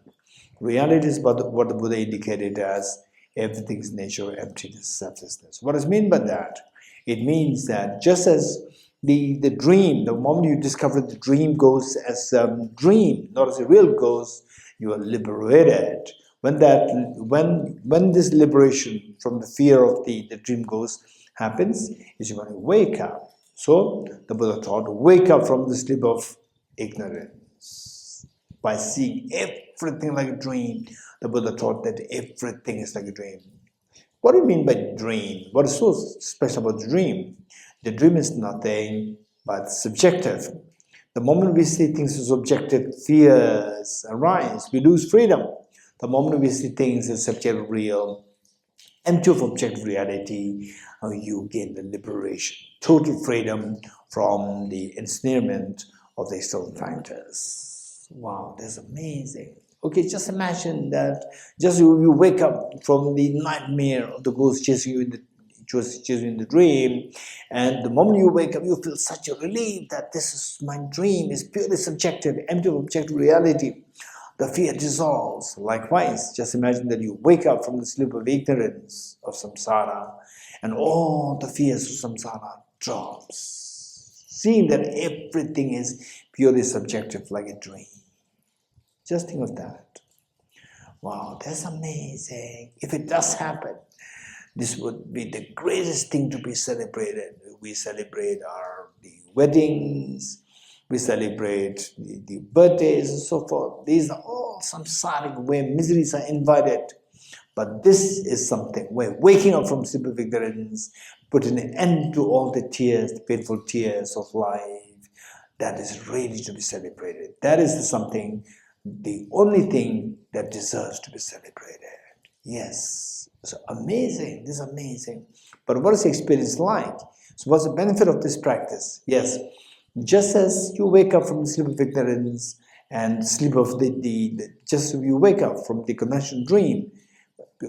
Reality is what the Buddha indicated as everything's nature, emptiness, selflessness. What does it mean by that? It means that just as the dream, the moment you discover the dream goes as a dream, not as a real ghost, you are liberated. When this liberation from the fear of the dream ghost happens, is you're going to wake up. So the Buddha taught, wake up from the sleep of ignorance. By seeing everything like a dream, the Buddha taught that everything is like a dream. What do you mean by dream? What is so special about the dream? The dream is nothing but subjective. The moment we see things as objective, fears arise. We lose freedom. The moment we see things as subjective, real, empty of objective reality, you gain the liberation, total freedom from the ensnarement of the external factors. Wow, that's amazing. Okay, just imagine that just you wake up from the nightmare of the ghost chasing you in the dream, and the moment you wake up, you feel such a relief that this is my dream, is purely subjective, empty of objective reality. The fear dissolves. Likewise, just imagine that you wake up from the sleep of ignorance of samsara, and all the fears of samsara drops, seeing that everything is purely subjective like a dream. Just think of that. Wow, that's amazing. If it does happen, this would be the greatest thing to be celebrated. We celebrate the weddings, we celebrate the birthdays and so forth. These are all samsaric where miseries are invited. But this is something where waking up from sleep of ignorance, putting an end to all the tears, the painful tears of life, that is really to be celebrated. That is something, the only thing that deserves to be celebrated. Yes, it's amazing, this is amazing. But what is the experience like? So what's the benefit of this practice? Yes, just as you wake up from the sleep of ignorance and sleep of just as you wake up from the conventional dream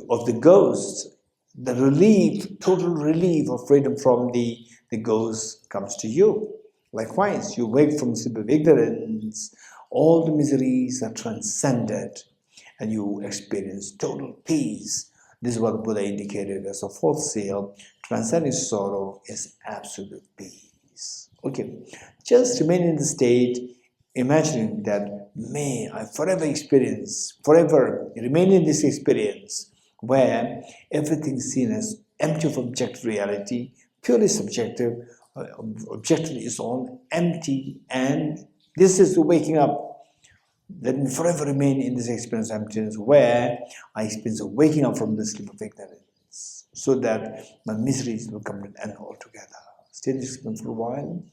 of the ghost, the relief, total relief of freedom from the ghost comes to you. Likewise, you wake from the sleep of ignorance, all the miseries are transcended, and you experience total peace. This is what Buddha indicated as a fourth seal. Transcending sorrow is absolute peace. Okay, just remain in the state, imagining that may I forever remain in this experience where everything is seen as empty of objective reality, purely subjective. Objective is all empty, and this is the waking up. Let me forever remain in this experience of emptiness where I experience a waking up from the sleep of ignorance, so that my miseries will come to an end altogether. Stay in this experience for a while.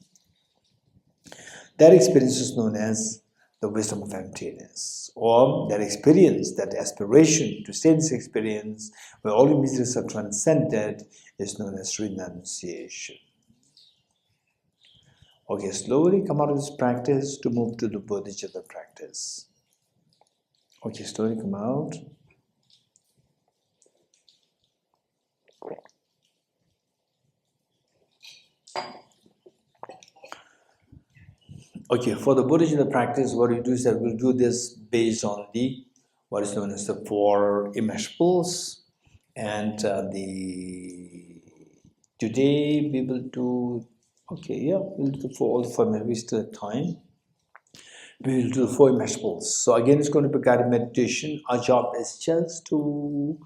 That experience is known as the wisdom of emptiness, or that experience, that aspiration to stay in this experience where all the miseries are transcended is known as renunciation. Okay, slowly come out of this practice to move to the bodhicitta practice. Okay, slowly come out. Okay, for the bodhicitta practice, what we do is that we'll do this based on what is known as the 4 immeasurables, and today we will do. Okay, yeah, we'll do all the 4 immeasurables. We still have time. We will do the 4 immeasurables. So again, it's going to be guided meditation. Our job is just to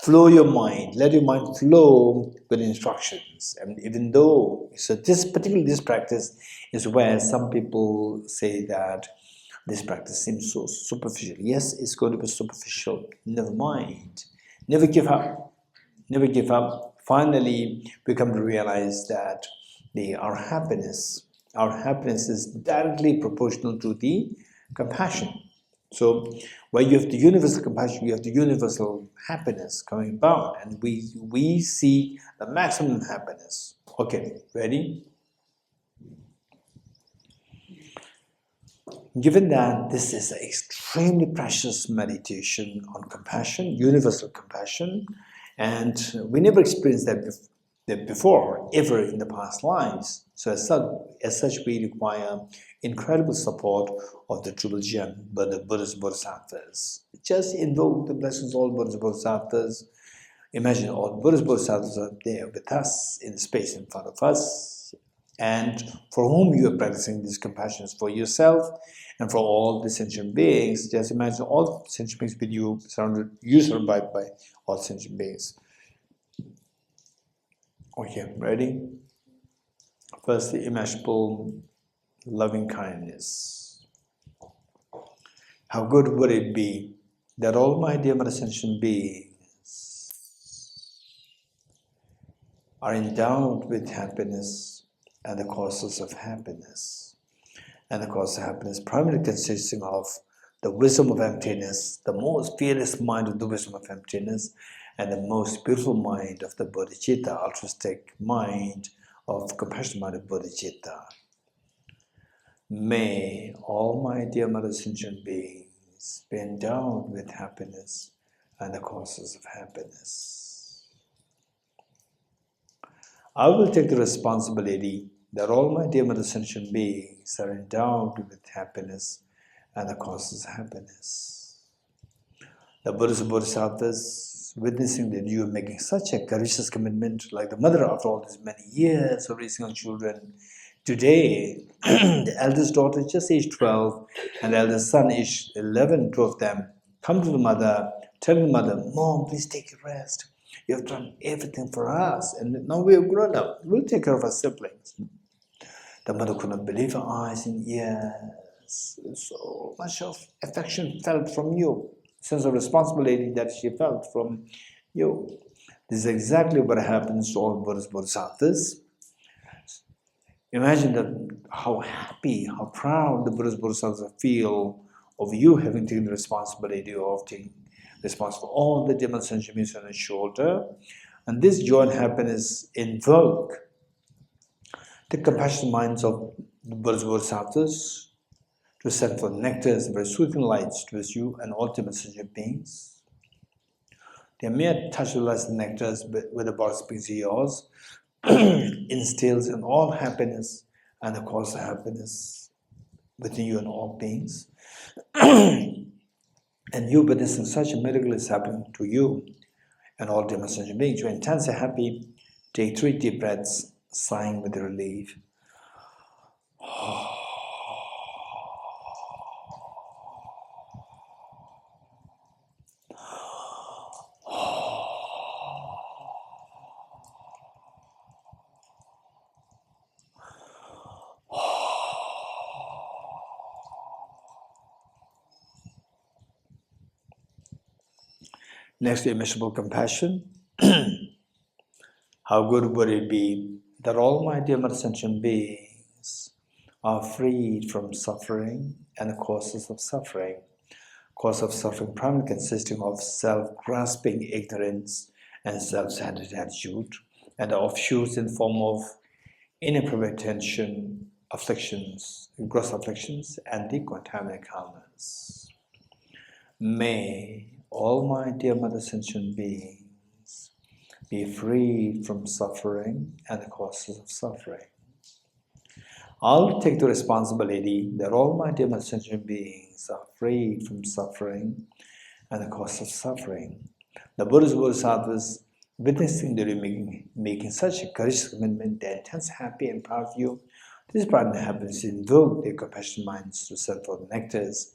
flow your mind, let your mind flow with instructions. And even though, so this practice is where some people say that this practice seems so superficial. Yes, it's going to be superficial. Never mind. Never give up. Never give up. Finally, we come to realize that our happiness is directly proportional to the compassion. So, where you have the universal compassion, you have the universal happiness coming about, and we see the maximum happiness. Okay, ready? Given that this is an extremely precious meditation on compassion, universal compassion, and we never experienced that before, ever in the past lives. So as such, we require incredible support of the Triple Gem, but the Buddhas Bodhisattvas. Just invoke the blessings of all Buddhas Bodhisattvas. Imagine all Buddhas Bodhisattvas are there with us, in the space in front of us, and for whom you are practicing this compassion is for yourself and for all the sentient beings. Just imagine all sentient beings with you, surrounded by all sentient beings. Okay, ready? First, the immeasurable loving kindness. How good would it be that all my dear sentient beings are endowed with happiness and the causes of happiness. And the cause of happiness primarily consisting of the wisdom of emptiness, the most fearless mind of the wisdom of emptiness, and the most beautiful mind of the bodhicitta, altruistic mind of compassion mind of bodhicitta. May all my dear mother sentient beings be endowed with happiness and the causes of happiness. I will take the responsibility that all my dear mother sentient beings are endowed with happiness and the causes of happiness. The Buddhas and Bodhisattvas, witnessing that you are making such a courageous commitment, like the mother after all these many years of raising her children, today the eldest daughter is just age 12 and the eldest son is 11, two of them, come to the mother, tell the mother, Mom, please take a rest. You have done everything for us and now we have grown up. We'll take care of our siblings. The mother could not believe her eyes and ears. So much of affection felt from you, sense of responsibility that she felt from you. This is exactly what happens to all Buddhas Bodhisattvas. Imagine that how happy, how proud the Buddhas Bodhisattvas feel of you having taken the responsibility of taking responsibility for all the demon sentient beings on your shoulder. And this joy and happiness invoke the compassionate minds of the Buddhas Bodhisattvas to send forth nectars, very soothing lights towards you and all demon sentient beings. Their mere touch of lights and nectars with the body speaks of yours instills in all happiness and the cause of happiness within you and all beings. And you witnessing such a miracle is happening to you and all demon sentient beings. You're intensely happy. Take 3 deep breaths, sighing with relief. Next, immeasurable compassion. How good would it be that all my dear mother sentient beings are freed from suffering and the causes of suffering. Cause of suffering primarily consisting of self-grasping ignorance and self-centered attitude, and the offshoots in form of inappropriate tension, afflictions, gross afflictions, and the contaminant karmas. May all my dear mother sentient beings be freed from suffering and the causes of suffering. I'll take the responsibility that all my dear mother sentient beings are freed from suffering and the cause of suffering. The Buddhas and Bodhisattvas, witnessing that you're making such a courageous commitment, they're intense, happy, and proud of you. This pride and happiness invoke their compassionate minds to send forth nectars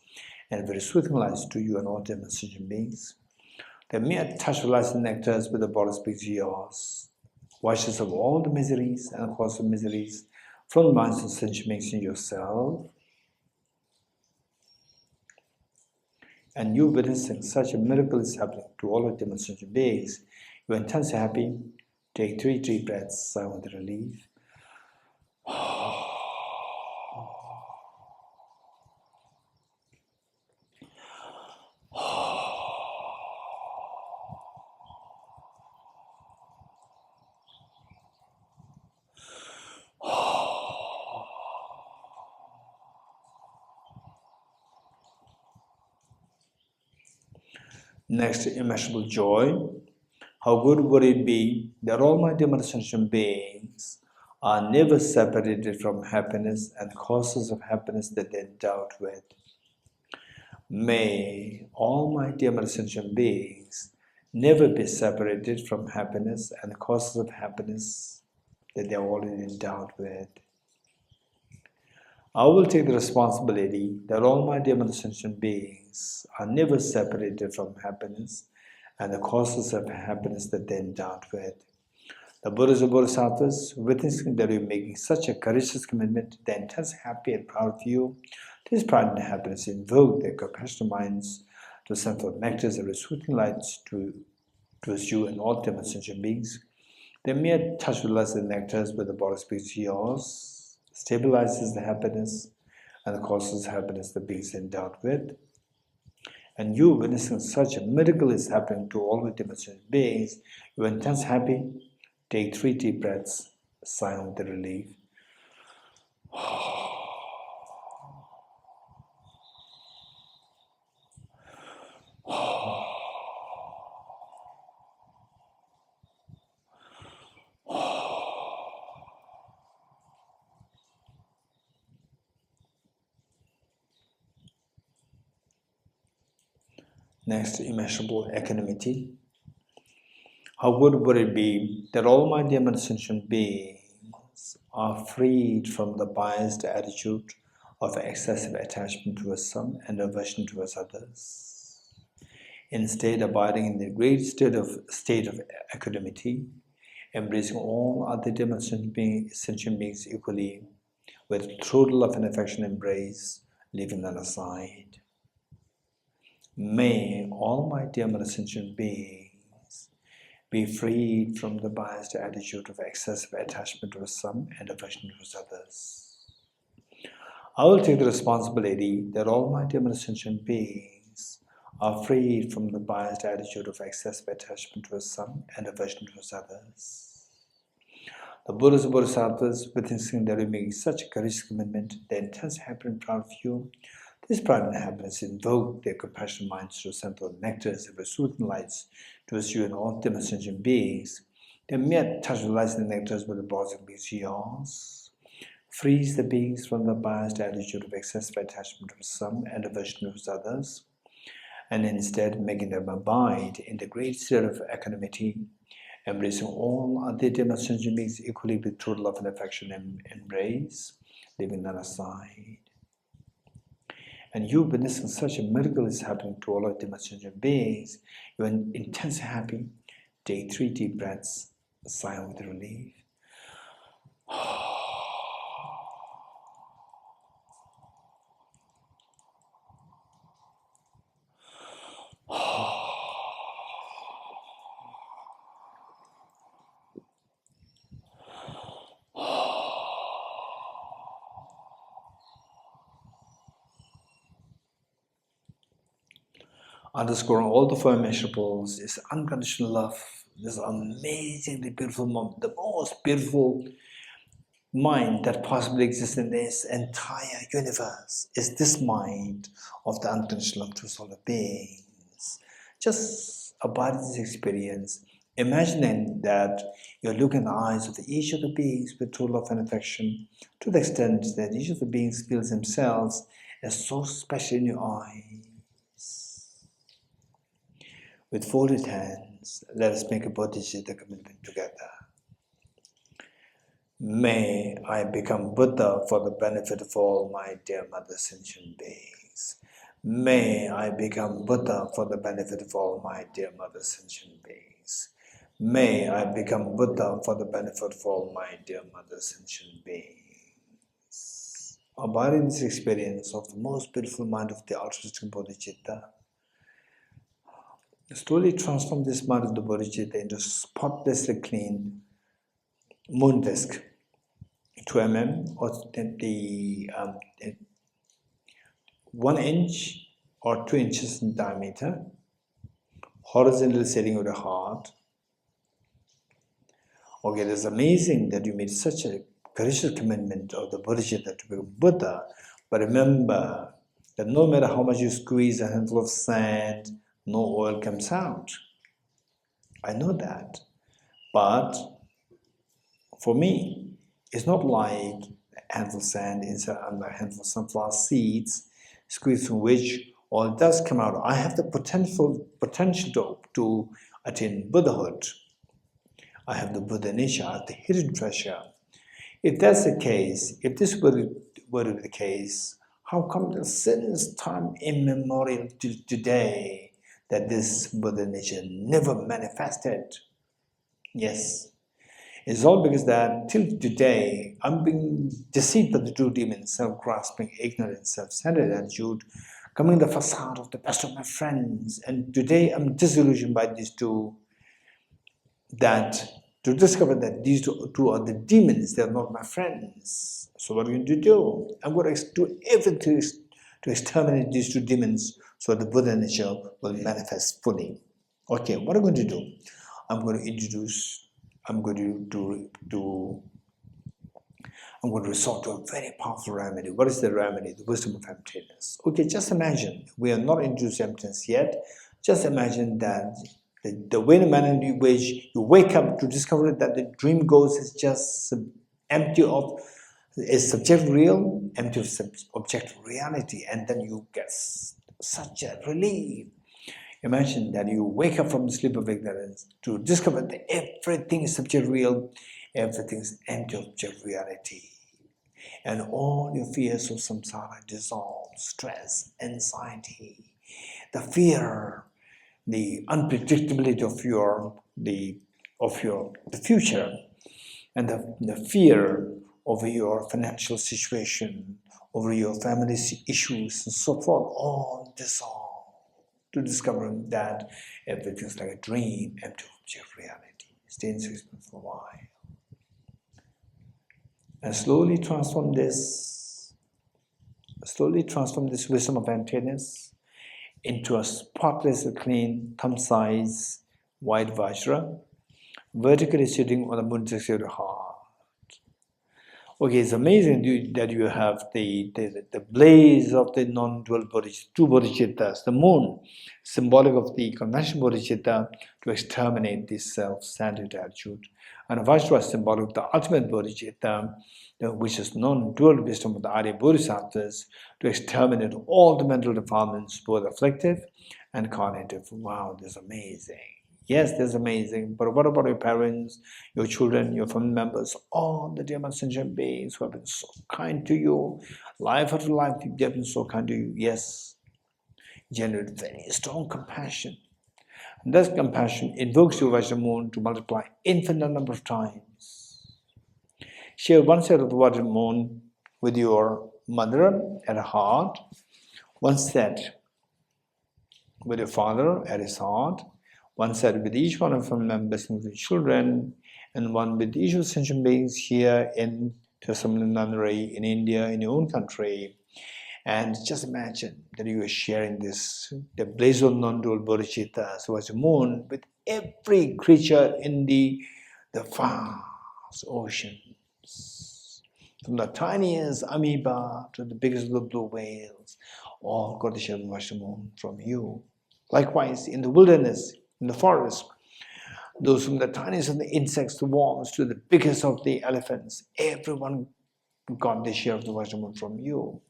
and very soothing lights to you and all demon sentient beings. The mere touch of lights and nectars with the body speaks to yours, washes of all the miseries and the cause of miseries from the minds of sentient beings in yourself. And you witnessing such a miracle is happening to all of demon sentient beings. You're intensely happy. Take 3 deep breaths, sigh with relief. Next, immeasurable joy. How good would it be that all my dear mother sentient beings are never separated from happiness and causes of happiness that they're endowed with. May all my dear mother sentient beings never be separated from happiness and the causes of happiness that they're already endowed with. I will take the responsibility that all my dear mother sentient beings are never separated from happiness and the causes of happiness that they're endowed with. The Buddhas and Bodhisattvas, witnessing that you're making such a courageous commitment, they're intensely happy and proud of you. This pride and happiness invoke their compassionate minds to send forth nectars and soothing lights towards you and all demon sentient beings. The mere touch of lights and nectars with the body speaks to yours, stabilizes the happiness and the causes of happiness the beings endowed with. and you witnessing such a miracle is happening to all the dimensional beings, you're intense happy. Take 3 deep breaths, sigh with the relief. Next, immeasurable equanimity. How good would it be that all my dear sentient beings are freed from the biased attitude of excessive attachment towards some and aversion towards others, instead abiding in the great state of equanimity, embracing all other dear sentient beings equally, with total love and affection embrace, leaving none aside. May all my dear sentient beings be freed from the biased attitude of excessive attachment towards some and aversion towards others. I will take the responsibility that all my dear sentient beings are freed from the biased attitude of excessive attachment towards some and aversion towards others. The Buddhas and Bodhisattvas, witnessing that we make such a courageous commitment, their intense happiness and proud of you. This pride and happiness invoke their compassionate minds to send the nectars of soothing lights towards you and all dim sentient beings. They mere touch the lights and the nectars with the blossom beings yours. Frees the beings from the biased attitude of excessive attachment to some and aversion towards others, and instead making them abide in the great state of equanimity, embracing all other dim sentient beings equally with total love and affection and embrace, leaving none aside. And you witnessing such a miracle is happening to all of the sentient beings, you're intensely happy. Take 3 deep breaths, sigh with relief. Underscoring all the 4 immeasurables is unconditional love. This amazingly beautiful moment, the most beautiful mind that possibly exists in this entire universe is this mind of the unconditional love to solar beings. Just abide in this experience, imagining that you're looking in the eyes of each of the beings with true love and affection, to the extent that each of the beings feels themselves as so special in your eyes. With folded hands, let us make a bodhicitta commitment together. May I become Buddha for the benefit of all my dear mother sentient beings. May I become Buddha for the benefit of all my dear mother sentient beings. May I become Buddha for the benefit of all my dear mother sentient beings. Abide in this experience of the most beautiful mind of the altruistic bodhicitta. Slowly transform this mind of the bodhicitta into spotlessly clean moon disk, 2 mm or 1 inch or 2 inches in diameter, horizontally sitting with a heart. Okay, it's amazing that you made such a courageous commitment of the bodhicitta to become Buddha, but remember that no matter how much you squeeze a handful of sand, no oil comes out. I know that. But for me, it's not like a handful of sand inside a handful of sunflower seeds, squeeze from which oil does come out. I have the potential to attain Buddhahood. I have the Buddha nature, I have the hidden treasure. If that's the case, if this were to be the case, how come since time immemorial to today that this Buddha nature never manifested? Yes, it's all because that till today I'm being deceived by the 2 demons, self-grasping, ignorant, self-centered attitude, coming in the facade of the best of my friends, and today I'm disillusioned by these 2, that to discover that these two are the demons, they're not my friends. So what are you going to do? I'm going to do everything to exterminate these 2 demons so the Buddha nature will manifest fully. Okay, what I'm going to do? I'm going to introduce, I'm going to resort to a very powerful remedy. What is the remedy? The wisdom of emptiness. Okay, just imagine, we are not introduced to emptiness yet. Just imagine that the way the manner in which you wake up to discover that the dream ghost is just empty of, is subjective real, empty of objective reality, and then you get such a relief. Imagine that you wake up from the sleep of ignorance to discover that everything is subjective real, everything is empty of objective reality. And all your fears of samsara dissolve, stress, anxiety, the fear, the unpredictability of the future, and the fear over your financial situation, over your family issues, and so forth, all dissolve to discover that everything is like a dream, empty of objective reality. Stay in suspense for a while. And slowly transform this wisdom of emptiness into a spotless, clean, thumb-size white vajra, vertically sitting on the moon-sixty heart. Okay, it's amazing that you have the blaze of the non-dual bodhicitta, two bodhicittas, the moon, symbolic of the conventional bodhicitta to exterminate this self-centered attitude, and a vajra symbolic of the ultimate bodhicitta, which is non-dual wisdom of the Arya Bodhisattvas, to exterminate all the mental defilements, both afflictive and cognitive. Wow, this is amazing. Yes, that's amazing, but what about your parents, your children, your family members, all the dear sentient beings who have been so kind to you, life after life, they have been so kind to you? Yes, generate very strong compassion. And this compassion invokes your Vajra moon to multiply infinite number of times. Share one set of the Vajra moon with your mother at her heart, one set with your father at his heart, one set with each one of them members, including children, and one with each of the sentient beings here in Thosamling in India, in your own country. And just imagine that you are sharing this, the blaze of non-dual bodhicitta, so as a moon, with every creature in the vast oceans. From the tiniest amoeba to the biggest of the blue whales, all got to share the Vajra moon from you. Likewise, in the wilderness, in the forest, those from the tiniest of the insects, the worms, to the biggest of the elephants, everyone got their share of the Vajra moon from you.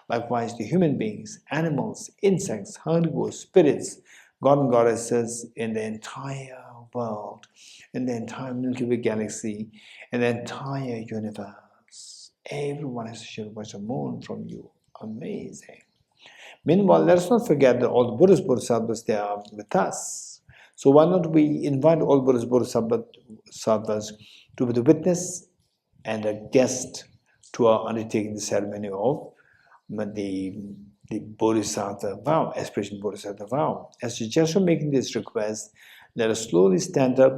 Likewise, the human beings, animals, insects, herbivores, spirits, god and goddesses in the entire world, in the entire Milky Way galaxy, in the entire universe. Everyone has shared the Vajra moon from you. Amazing. Meanwhile, let us not forget that all the Buddhist Bodhisattvas, they are with us. So why not we invite all Buddhist Bodhisattvas to be the witness and a guest to our undertaking the ceremony of the Bodhisattva vow, aspiration Bodhisattva vow. As you just making this request, let us slowly stand up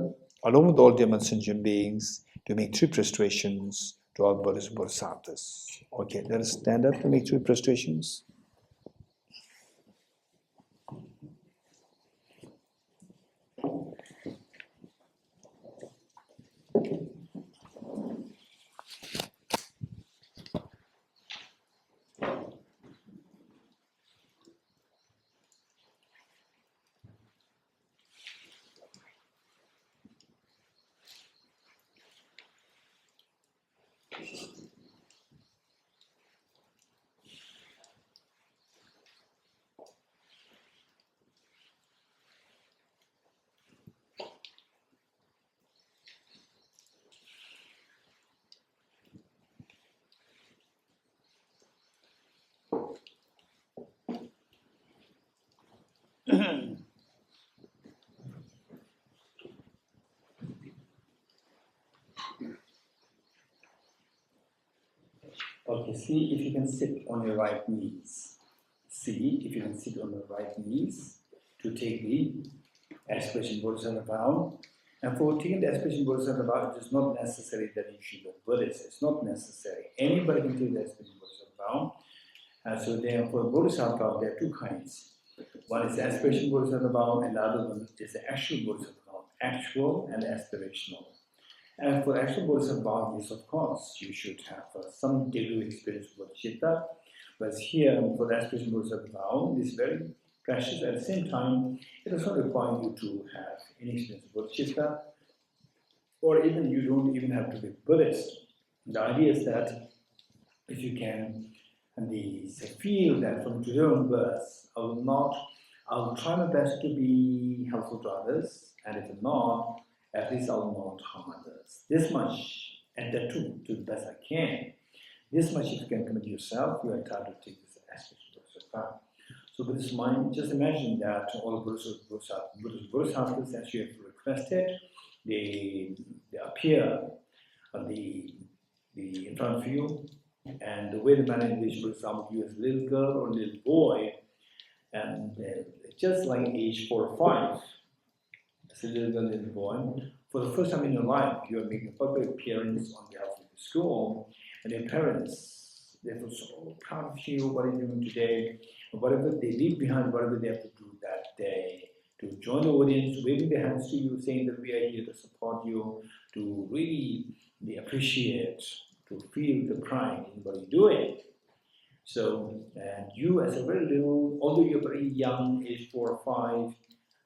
along with all the sentient beings to make 3 prostrations to all Buddhist Bodhisattvas. Okay, let us stand up to make 3 prostrations. Okay, see if you can sit on your right knees. See if you can sit on your right knees to take the aspiration Bodhisattva vow. And for taking the aspiration Bodhisattva vow, it is not necessary that you should be Buddhist. It's not necessary. Anybody can take the aspiration Bodhisattva vow. And so therefore, Bodhisattva, there are 2 kinds. One is the aspiration Bodhisattva vow, and the other one is the actual Bodhisattva vow, actual and aspirational. And for actual Bodhisattva vow, yes, of course, you should have some degree of experience with bodhicitta. But here, for the aspiration Bodhisattva vow, it is very precious. At the same time, it does not require you to have any experience with bodhicitta, or even you don't even have to be Buddhist. The idea is that if you can feel that from today onwards, I will try my best to be helpful to others, and if not, at least I will not harm others. This much, and that too, to the best I can. This much if you can commit yourself, you are entitled to take this aspect of Bodhisattva. So with this mind, just imagine that all Bodhisattvas, as you have requested, they appear on in front of you, and the way the manner in which, for example, you as a little girl or a little boy, and just like age 4 or 5, as a little girl, little boy, for the first time in your life, you are making a public appearance on behalf of the school, and your parents, they feel so proud of you, what are you doing today, whatever they leave behind, whatever they have to do that day, to join the audience, waving their hands to you, saying that we are here to support you, to really appreciate, to feel the pride in what you're doing. So, and you as a very little, although you're very young, age 4 or 5,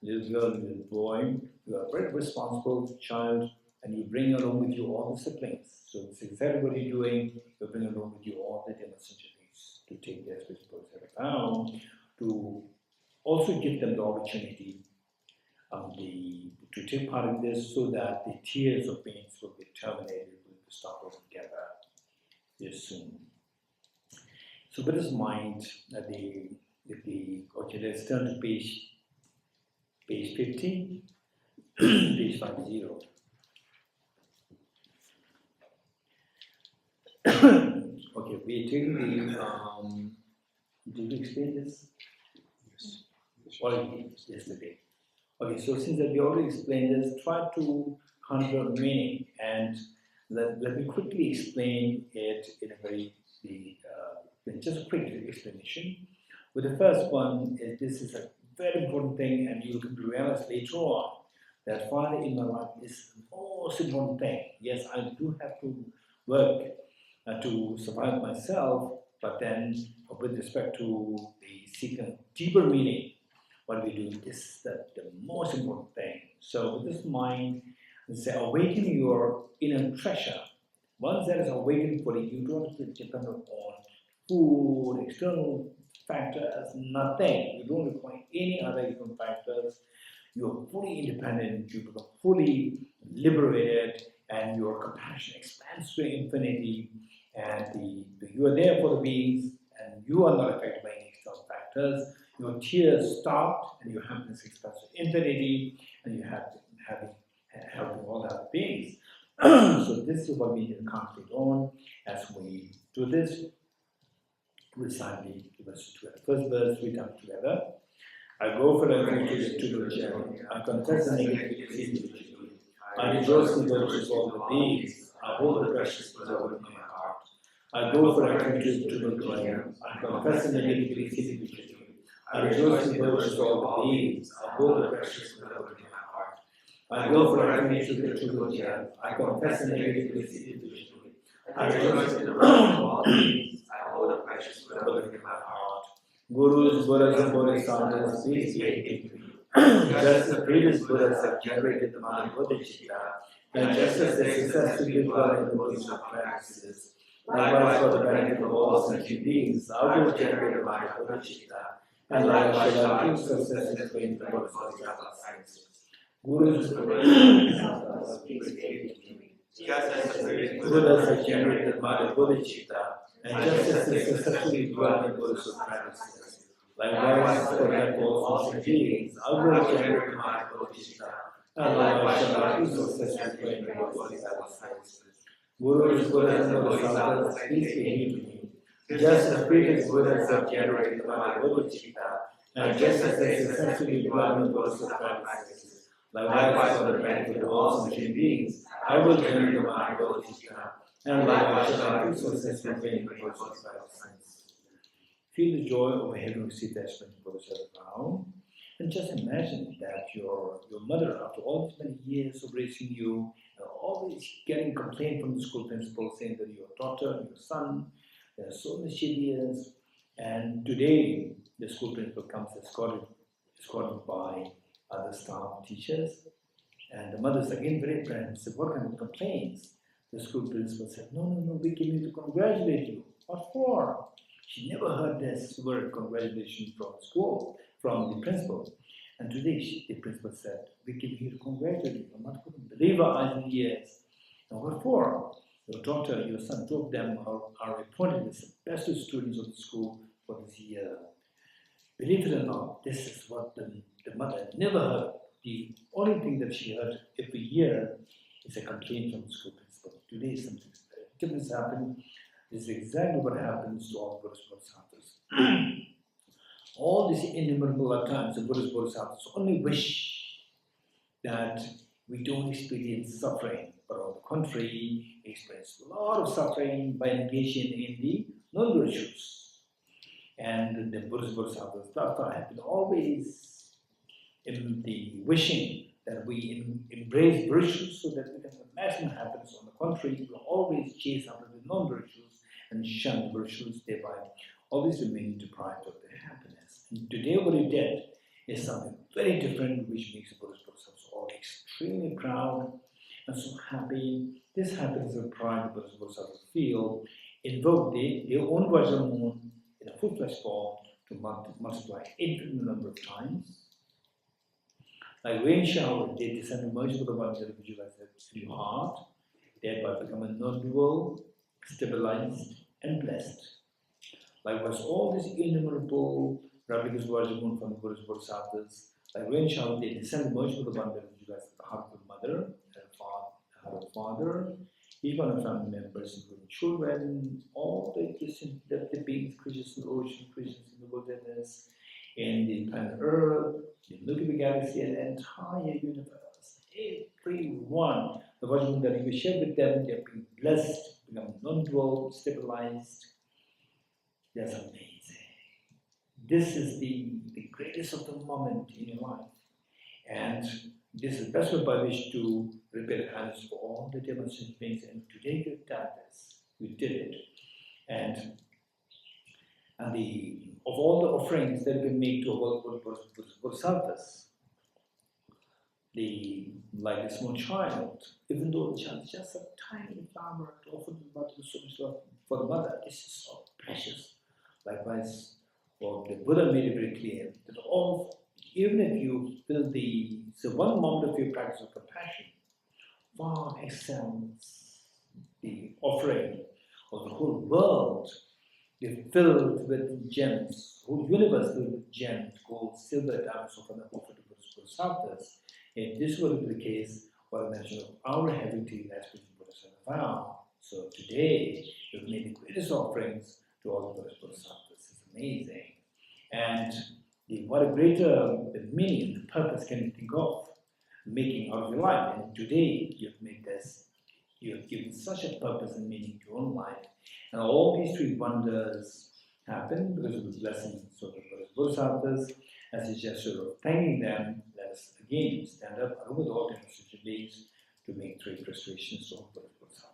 little girl, little boy, you are a very responsible child, and you bring along with you all the siblings. So this is exactly what you're doing. You bring along with you all the demonstrations to take their spiritual vow, to also give them the opportunity to take part in this, so that the tears of pains will be terminated, will stop altogether this soon. So with this mind, okay, let's turn to page 50, page 50. Okay, we're taking the, did we explain this? Yes. Already, yesterday. Okay, so since we already explained this, try to convert the meaning, and let me quickly explain it in a very, just a quick explanation. With the first one, this is a very important thing, and you can realize later on that finally in my life is the most important thing. Yes, I do have to work to survive myself, but then with respect to the seeking deeper meaning, what we do is the most important thing. So with this mind, say awaken your inner treasure. Once that is awakened for you, you don't have to depend on food, external factors, nothing. You don't require any other external factors. You're fully independent, you become fully liberated, and your compassion expands to infinity, and you are there for the beings, and you are not affected by any external factors. Your tears stopped, and your happiness expands to infinity, and you have helping all the other beings. So this is what we need to concentrate on as we do this. Recite the verse together. First verse, 3 times together. I go for refuge to the journey. I confess the negativity. I rejoice in the virtues of all the beings. I hold the precious preserved in my heart. I go for refuge to the journey. I confess the negativity. I rejoice in the virtues of all the beings. I hold the precious preserved in my heart. I go for refuge to the journey. I confess the negativity. I rejoice in the virtues of all beings. I hold the precious preserved in my heart. Gurus, Buddhas, and Bodhisattvas, please be just as the previous Buddhas have generated the mind of bodhicitta, and just as they successfully dwell in the Bodhisattva practices, likewise for the benefit of all sentient beings, I will generate the mind of bodhicitta, and likewise shall I do successfully in the Bodhisattva sciences. Gurus, Buddhas, please be just as the previous Buddhas have generated the mind of bodhicitta, and just as they successfully dwell in Bodhisattva practices, likewise for the benefit of all sentient beings, I will generate the mind of bodhicitta, and likewise shall I do successfully in the Bodhisattva sciences. Gurus, Buddhas, and Bodhisattvas, please be heed to me. Just as previous Buddhas have generated the mind of bodhicitta, and just as they successfully dwell in Bodhisattva practices, likewise for the benefit of all sentient beings, I will generate the mind of bodhicitta, and likewise shall I do successfully in the Bodhisattva sciences. Feel the joy of having received that spiritual Bodhisattva now. And just imagine that your mother, after all these many years of raising you, always getting complaint from the school principal saying that your daughter and your son, they are so mischievous. And today, the school principal comes escorted by other staff, teachers. And the mother's again very apprehensive. What kind of complaints? The school principal said, no, we came here to congratulate you. What for? She never heard this word, congratulations, from school, from the principal. And today, the principal said, we came here to congratulate you. My mother couldn't believe her eyes and ears. And what for? Your daughter, your son, two of them are appointed as the best students of the school for this year. Believe it or not, this is what the mother never heard. The only thing that she heard every year is a complaint from the school principal. Today, something very different has happened. This is exactly what happens to all Buddhist Bodhisattvas. All these innumerable lifetimes of Buddhist Bodhisattvas only wish that we don't experience suffering, but on the contrary, we experience a lot of suffering by engaging in the non-virtues. And the Buddhist Bodhisattvas have been always in the wishing that we embrace virtues so that we can have maximum happiness. On the contrary, we always chase after the non-virtues and shun the virtues, thereby always remaining deprived of their happiness. And today what he did is something very different, which makes the Buddhist Bodhisattvas all extremely proud and so happy. This happiness and pride the Buddhist Bodhisattvas feel invoke their own Vajramoon in a full-fledged form to multiply infinite number of times. Like rain shower, they descend and merge with the ones that visualize in your heart, thereby become a non-dual, stabilized, and blessed. Likewise, all these innumerable replicas of Vajramoon from the Buddhist Bodhisattvas, like rain shower, they descend and merge with the one that visualize the heart of the mother, the heart of the father, each one of family members, including children, all the beings, creatures in the ocean, creatures in the wilderness, in the planet Earth, the Milky Way galaxy, and the entire universe. Everyone, the Vajramoon that you share with them, they are being blessed, become non-dual, stabilized. That's amazing. This is the greatest of the moment in your life. And this is the best way by which to repay the kindness for all the demonstration beings. And today we've done this. We did it. And of all the offerings that we make to all Bodhisattvas, like a small child, even though the child is just a tiny flower, to offer the mother so much love for the mother, this is so precious. Likewise, the Buddha made it very clear that even if you feel the one moment of your practice of compassion, far excels the offering of the whole world. They're filled with gems, whole universe filled with gems, gold, silver, diamonds, offered to Bodhisattvas. If this were to be the case, what I mentioned of our having taken that spiritual Bodhisattva vow. So today, we've made the greatest offerings to all the Bodhisattvas. It's amazing. And what a greater meaning and purpose can you think of making out of your life? And today, you've made this, you have given such a purpose and meaning to your own life. And all these three wonders happen because of the blessings of the Bodhisattvas. As a gesture of thanking them, let us again stand up along with all demonstration beings to make three prostrations to all the Bodhisattvas.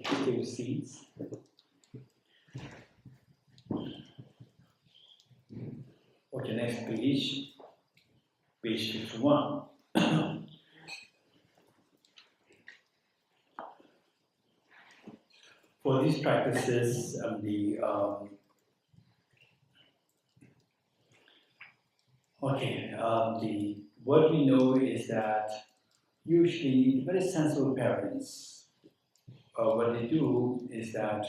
Take your seats. Okay, next page. page 51. For these practices, what we know is that usually very sensible parents, what they do is that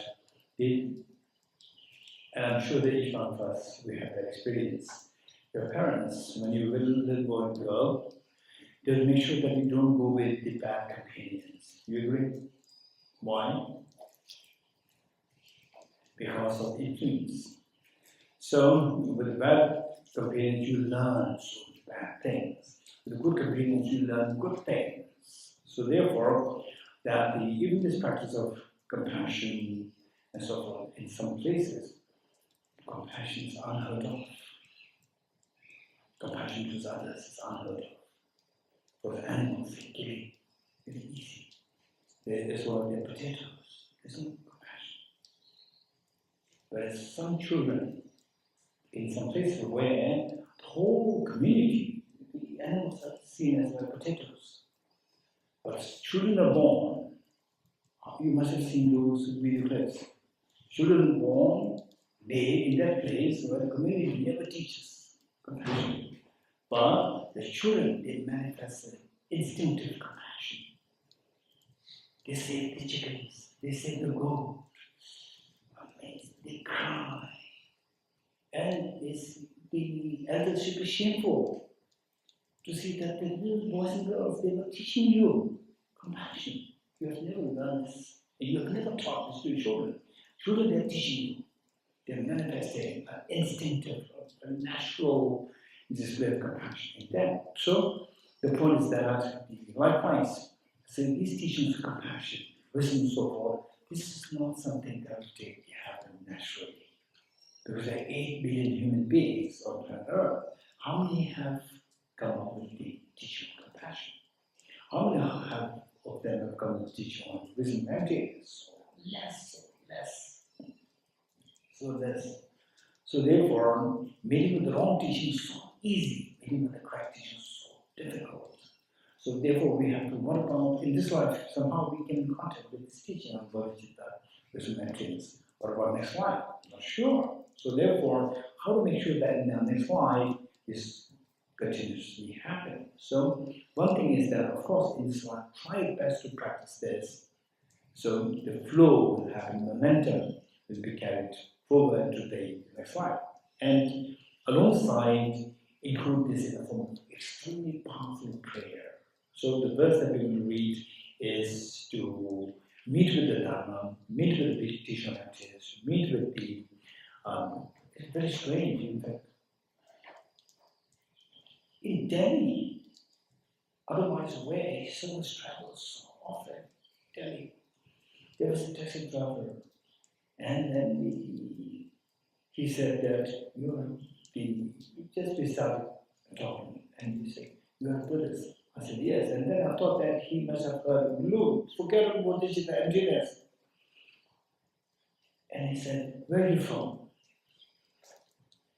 and I'm sure that each one of us, we have that experience. Your parents, when you're a little boy and girl, they'll make sure that you don't go with the bad companions. You agree? Why? Because of influence. So, with the bad companions, you learn so many bad things. With the good companions, you learn good things. So, therefore, that even this practice of compassion and so forth, in some places, compassion is unheard of. Compassion to others is unheard of. For the animals, they killing is easy. That's why they're potatoes. There's no compassion. Whereas some children, in some places where the whole community, the animals are seen as like potatoes. But children are born, you must have seen those video clips. Children born, they in that place where the community never teaches compassion. But the children, they manifest an instinctive compassion. They save the chickens, they save the goat, they cry. And the elders should be shameful to see that the little boys and girls, they were teaching you compassion. You have never learned this, and you have never taught this to your children. Children, they're teaching you. They're manifesting an instinctive, a natural display of compassion in them. So the point is that, likewise, saying these teachings of compassion, wisdom, and so forth, this is not something that will happen naturally. Because there are 8 billion human beings on planet Earth. How many have come up with the teaching of compassion? How many of them have come with the teaching on wisdom and emptiness? Less. So therefore, meeting with the wrong teaching is so easy, meeting with the correct teaching is so difficult. So therefore, we have to, what about in this life, somehow we can in contact with this teaching on bodhicitta, wisdom and emptiness. What about next life? Not sure. So therefore, how to make sure that in our next life this continuously happen? So one thing is that, of course, in this life, try your best to practice this. So the flow will happen, momentum will be carried forward to the next life. And alongside, include this in the form of extremely powerful prayer. So the verse that we're going to read is to meet with the Dharma, meet with the teaching of emptiness, meet with the it's very strange, in fact. In Delhi, otherwise where so much travels so often, Delhi, there was a taxi driver, and then he said that we started talking, and he said, you are a Buddhist. I said, yes, and then I thought that he must have heard, look, forget about this is the emptiness. And he said, where are you from?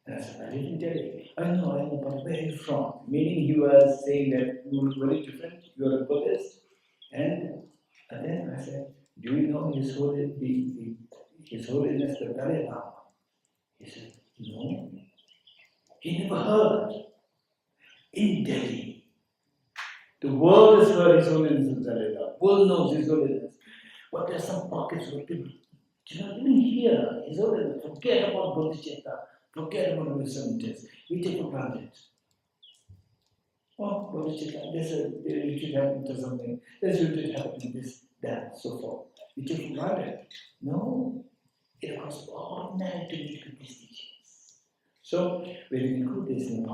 And I said, I live in Delhi. I know, but where are you from? Meaning he was saying that you were very different, you are a Buddhist. And then I said, do you know His Holiness the Dalai Lama? He said, no. He never heard. In Delhi, the world has heard His Holiness the Dalai Lama. The world knows His Holiness. But there are some pockets where people do not even hear His Holiness. Forget about bodhicitta. Forget about wisdom test. We take for granted. Oh, bodhicitta, this retreat happened to something. This retreat happened to this, that, so forth. We take for granted. No. It was ordinary to meet with these teachings. So we will include this in the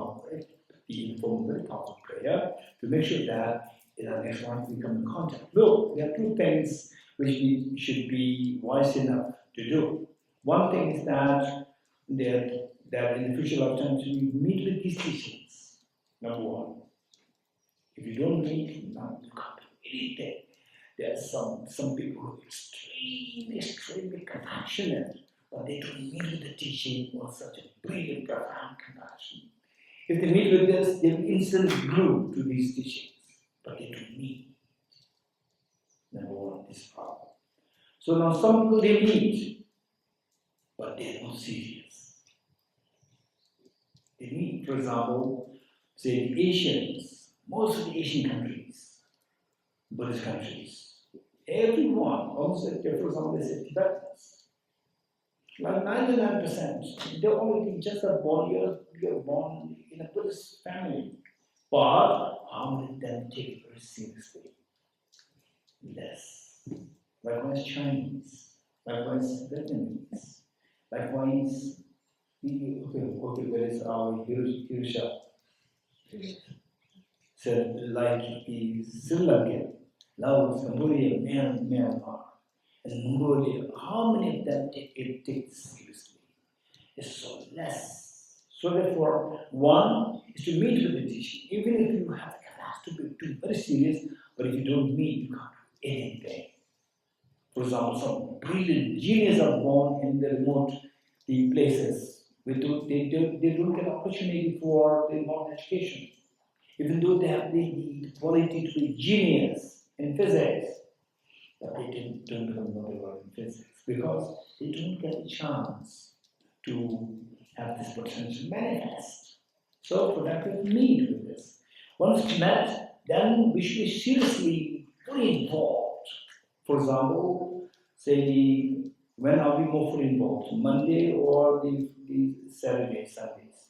form of very powerful prayer to make sure that in our next life we come in contact. Look, there are 2 things which we should be wise enough to do. One thing is that in the future lifetimes we meet with these teachings. Number 1. If you don't meet, you can't do anything. There are some people who are extremely compassionate, but they don't meet with the teaching or such a brilliant, profound compassion. If they meet with this, they will instantly glue to these teachings, but they don't meet. Number one, this problem. So now some people they meet, but they're not serious. They meet, for example, say the Asians, most of the Asian countries, Buddhist countries, everyone, almost like, for example, they say Tibetans, like 99%, they're already just born, you're born in a Buddhist family. But how many of them take it very seriously? Less. Likewise Chinese, likewise Vietnamese, likewise, okay, where is our Hirusha? So like the Sri Lankan, Laos, Cambodia, Myanmar, and Mongolia, how many of them take it seriously? It's so less. So therefore, one is to meet with the teaching. Even if you have the capacity to be very serious, but if you don't meet, you can't do anything. For example, some brilliant geniuses are born in the remote places. They don't get opportunity for the modern education. Even though they have the quality to be genius in physics, but they don't become notable in physics because they don't get a chance to have this potential manifest. So productive meet with this. Once met, then we should be seriously fully involved. For example, say when are we more fully involved? Monday or the Saturday, Sundays?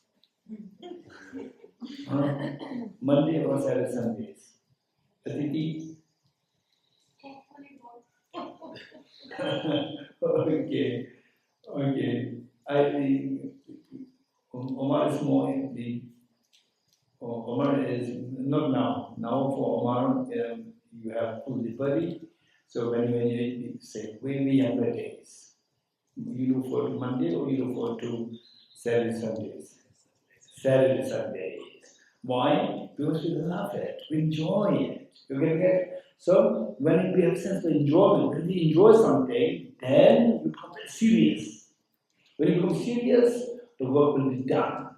Monday or Saturday, Sundays? Aditi? Okay. Omar is more in the. Omar is not now. Now for Omar, you have full liberty. So when you say when we younger days, you look forward to Monday or you look forward to Saturday, Sundays? Saturday, Sundays. Why? Because we love it, we enjoy it. You get so when we have sense of enjoyment, when we enjoy something, then you become serious. When you become serious, the work will be done.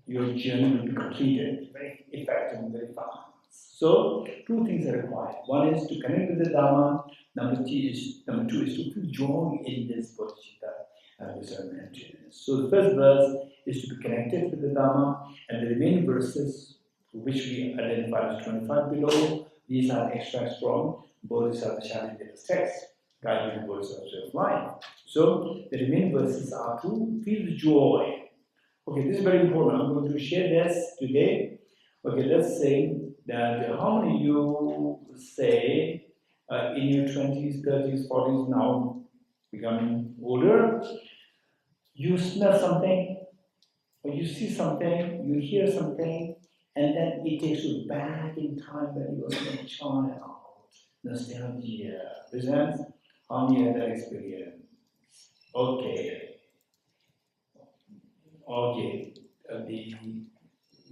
Your journey will be completed very effective and very fast. So, two things are required. One is to connect with the Dharma. Number two is to feel joy in this bodhicitta and discernment. So, the first verse is to be connected with the Dharma, and the remaining verses, which we identified as 25 below, these are extracts from Bodhisattva Shantidev's text, guiding the Bodhisattva of life. So, the remaining verses are to feel the joy. Okay, this is very important. I'm going to share this today. Okay, let's say that how many of you say in your 20s, 30s, 40s, now becoming older, you smell something, or you see something, you hear something, and then it takes you back in time when you were a child. Nostalgia. Presents? How many had that experience? Okay. Okay,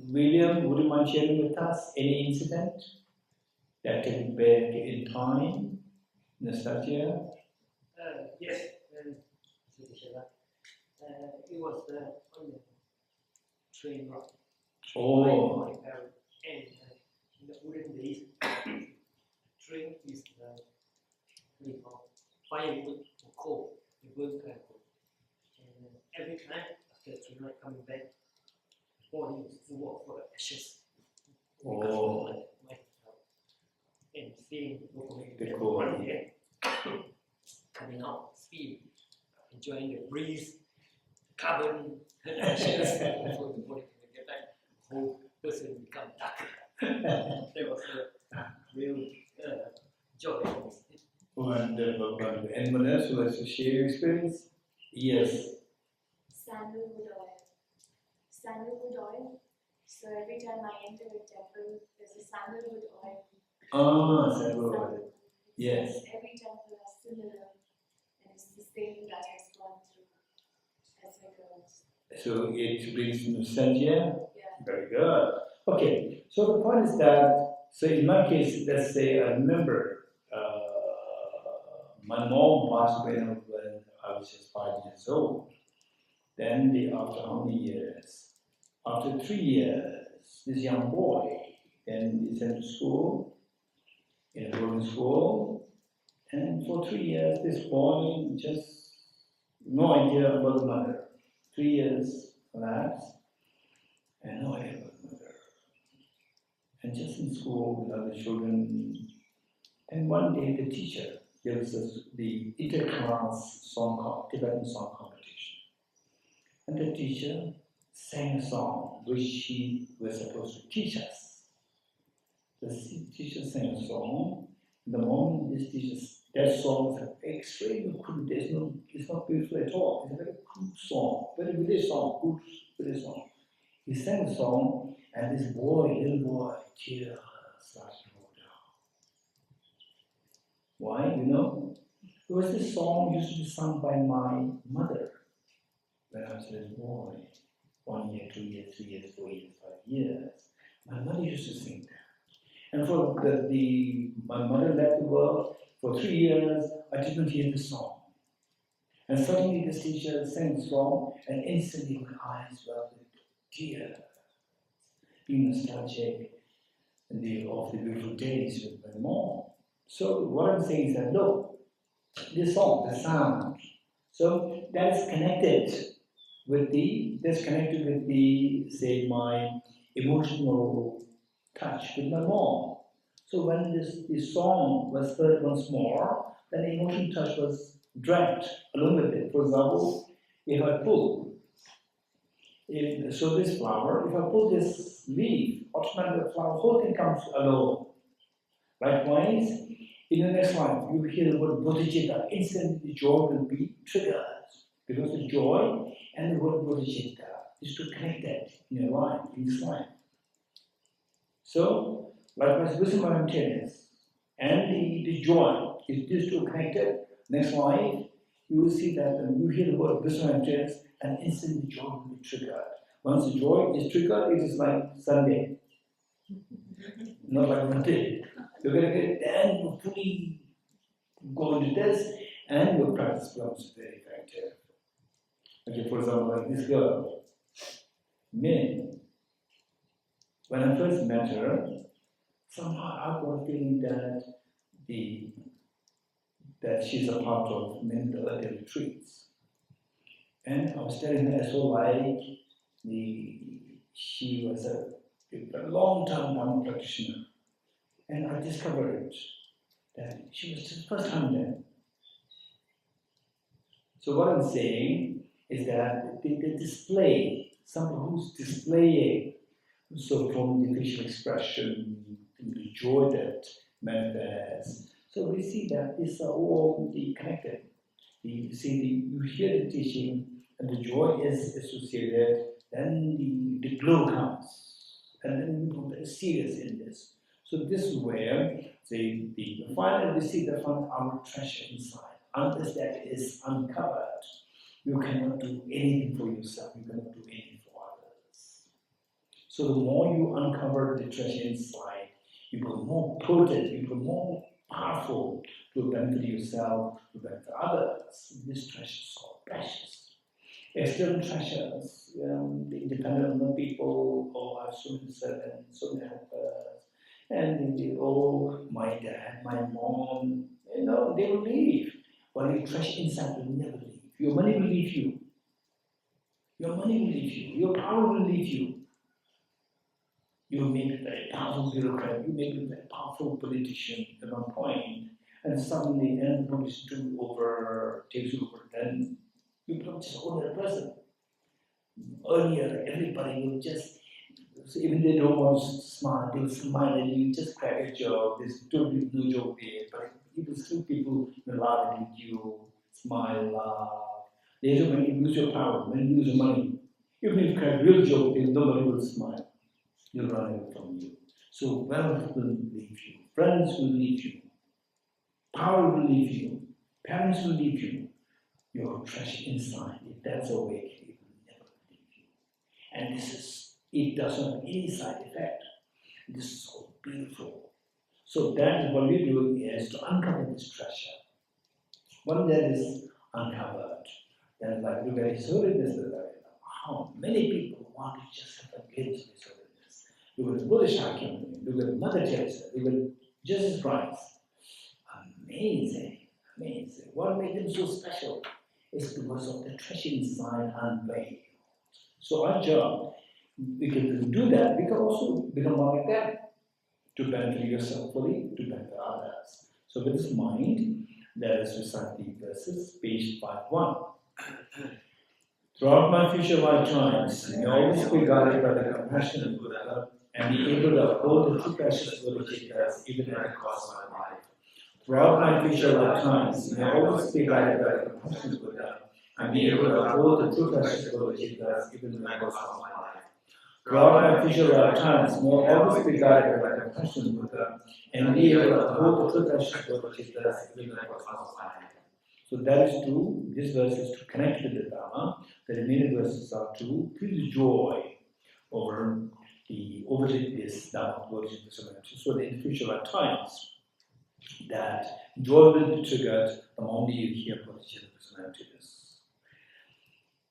William, would you mind sharing with us any incident that can back in time? Nostalgia? Yes, it was on the train ride. Oh. My parents, and in the olden days, train is firewood or coal, the burn kind of coal. And every time after the train ride coming back, body was full of ashes. Oh. And seeing The coal. coming out, steam, enjoying the breeze, carbon, ashes, before the body can get back, the whole person become darker. That was a real joy. Wonderful. Anyone else who has to share your experience? Yes. Sandalwood oil. Sandalwood oil. So every time I enter a temple, there's a sandalwood oil. Ah, sandalwood. Yes. Every temple has similar, and it's the same that has gone through as I go. So it brings nostalgia? Yeah. Very good. Okay, so the point is that, so in my case, let's say I remember my mom passed away when I was just 5 years old. Then after how many years? after 3 years, this young boy, then he sent to school, in a boarding school, and for 3 years, this boy just no idea about the mother. 3 years elapsed, and no idea about the mother. And just in school with other children, and one day the teacher gives us the inter-class Tibetan song competition. And the teacher sang a song which she was supposed to teach us. The teacher sang a song. The moment this teacher, that song is extremely crude. It's not beautiful at all. It's a very crude song, very village song, good village song. He sang a song, and this boy, little boy, tears started to roll down. Why? You know? Because this song used to be sung by my mother when I was a little boy. 1 year, 2 years, 3 years, 4 years, 5 years. My mother used to sing that. And for my mother left the world for 3 years, I didn't hear the song. And suddenly this teacher sang the song, and instantly my eyes welled with tears, being nostalgic of the beautiful days with my mom. So what I'm saying is that look, this song, the sound, so that's connected with say, my emotional touch with my mom. So when this song was heard once more, then the emotional touch was dragged along with it. For example, if I pull, this flower, if I pull this leaf, automatically the flower, whole thing comes alone. Likewise, in the next line, you will hear the word bodhicitta, instantly the joy will be triggered. Because the joy and the word bodhicitta is to connect that in your life, in this life. So, likewise, wisdom and emptiness and the joy, if these two are connected, next slide, you will see that when you hear the word wisdom and emptiness, and instantly the joy will be triggered. Once the joy is triggered, it is like Sunday, not like Monday. You're going to get, then you fully go into this, and your practice becomes very effective. Okay, for example, like this girl, Min. When I first met her, somehow I got a feeling that she's a part of many of the early retreats. And I was telling her, so like she was a long-time Dhamma practitioner. And I discovered that she was just first time there. So what I'm saying is that the display, someone who's displaying, so from the facial expression, the joy that manifests. So we see that these are all connected. You hear the teaching, and the joy is associated, then the glow comes, and then we become very serious in this. So this is where the final we see our treasure inside. Unless that is uncovered, you cannot do anything for yourself, you cannot do anything for others. So the more you uncover the treasure inside, you become more potent, you become more powerful to benefit yourself, to benefit others. This treasure is so precious. External treasures, independent of people, have so many servants, so many helpers, and my dad, my mom, they will leave. But your treasure inside will never leave. Your money will leave you. Your money will leave you. Your power will leave you. You may be a very powerful bureaucrat, you may be a very powerful politician at one point, and suddenly the politician takes over, then you become just an ordinary person. Earlier, everybody will just, so even they don't want to smile, they will smile at you, just crack a joke, there's totally no joke there, but people will laugh at you, smile, laugh. Later, when you lose your power, when you lose your money, even if you crack a real joke, then nobody will smile. You'll run away from you. So wealth will leave you, friends will leave you, power will leave you, parents will leave you. Your treasure inside, if that's awake, it will never leave you. And it doesn't have any side effect. This is so beautiful. So that what we do is to uncover this treasure. When that is uncovered, then like look at his holiness, Now, many people want to just have a glimpse of this awareness. Look at the Buddha Shakyamuni, look at Mother Teresa, look at Jesus Christ. Amazing, amazing. What made them so special is because of the treasure inside unveiled. So our job, we can do that, we can also become one like them, to benefit yourself fully, to benefit others. So with this mind, let us recite the verses, page 5.1. Throughout my future lifetimes, may always be guided by the compassionate Buddha and be able to uphold the true precious Bodhicittas even at the cost of my life. Throughout my future lifetimes, may always be guided by the compassionate Buddha and be able to uphold the true precious Bodhicittas even at the cost of my life. Throughout my future lifetimes, may always be guided by the compassionate Buddha and be able to uphold the true precious Bodhicittas even at the cost of my life. So that is to, this verse is to connect with the Dharma. The remaining verses are to feel joy over this Dharma Bodhicitta Samadhi. So in future lifetimes, that joy will be triggered the moment you hear Bodhicitta Personalities.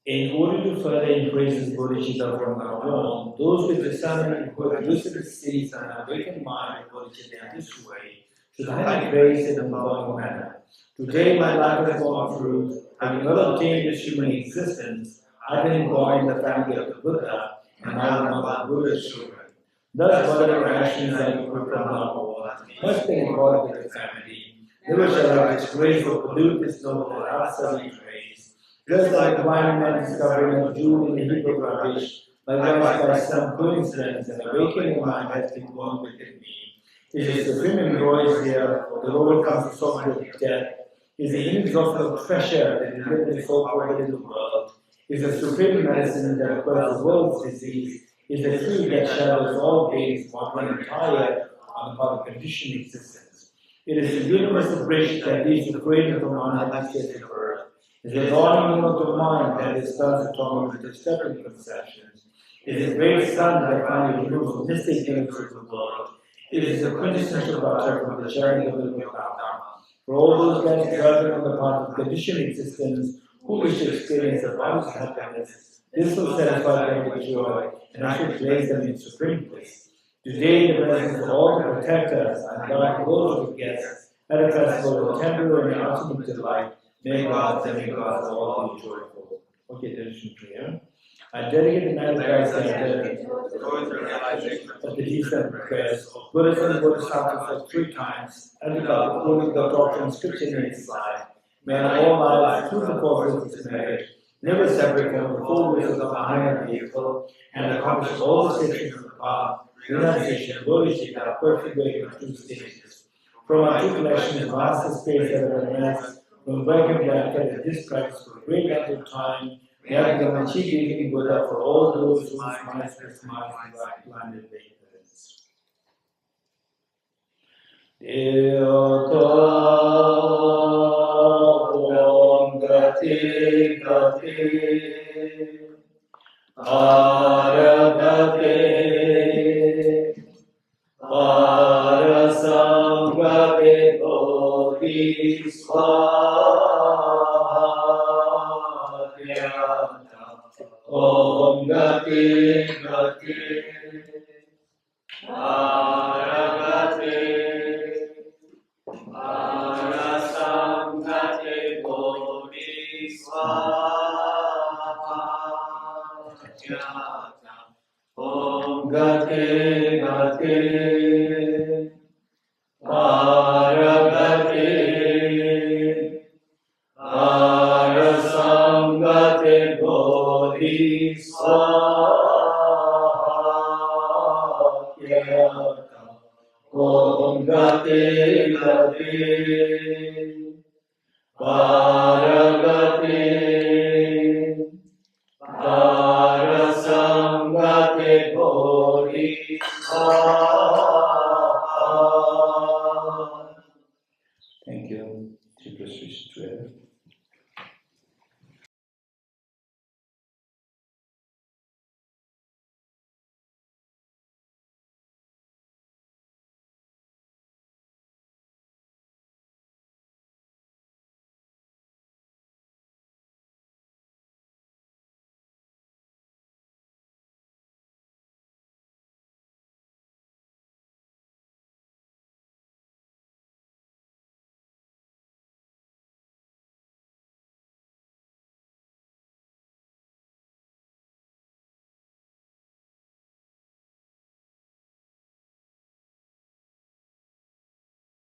In order to further increase this Bodhicitta from now on, those with discernment who have lucid seeds and awakened mind of Bodhicitta in this way should highly praise it in the following manner. Today my life has borne fruit, having not obtained this human existence, I've been born in the family of the Buddha, and now I'm one of the Buddha's children. Thus, whatever actions I do from now on must be in accord with the family. Never shall I disgrace or pollute this noble and absolute race. Just like blind men discovering a jewel in a heap of rubbish, likewise by some coincidence an awakening mind has been born within me. It is the supreme joys here that overcomes the sorrow of death. Is the inexhaustible treasure that is given so forward in the world. Is the supreme medicine that quells the world's disease. Is the food that shelters all beings wandering tired on the path of conditioned existence. It is the universal bridge that leads the freedom from unhappy states of earth. It is the dawning of the mind that dispels the torment of disturbing conceptions. It is the great sun that finally removes the mystic images of the world. It is the quintessential butter from the cherry of the Dharma. For all those guys dwelling on the path of conditioned existence who wish to experience the boundless happiness, this will satisfy them with joy, and I should place them in supreme bliss. Today, in the presence of all the protectors and guide all of the guests at a festival of temporary and ultimate delight, may God, demigods, all be joyful. Okay, that is clear. I dedicate the night of the decent prayers of Buddhism and Bodhisattvas 3 times, and without quoting the doctrine and scripture in its life, may all lives through the forces of this merit never separate from the full wisdom of the higher vehicle and accomplish all the stations of the path, realization, bodhicitta, perfect waking of 2 stages. From our 2 collections, vast space that have amassed, from working blanket and this practice for a great length of time, may I become a chief living Buddha for all those whose minds are smiles and right blinded ignorance. Om Gati Gati Arabhate Arasangate Bodhisvaha Om Gati Gati Arabhate Arasangate Bodhisvaha Om Gati Gati Arabhate Arasangate Bodhisvaha Om Gati Gati Arabhate Arasangate Bodhisvaha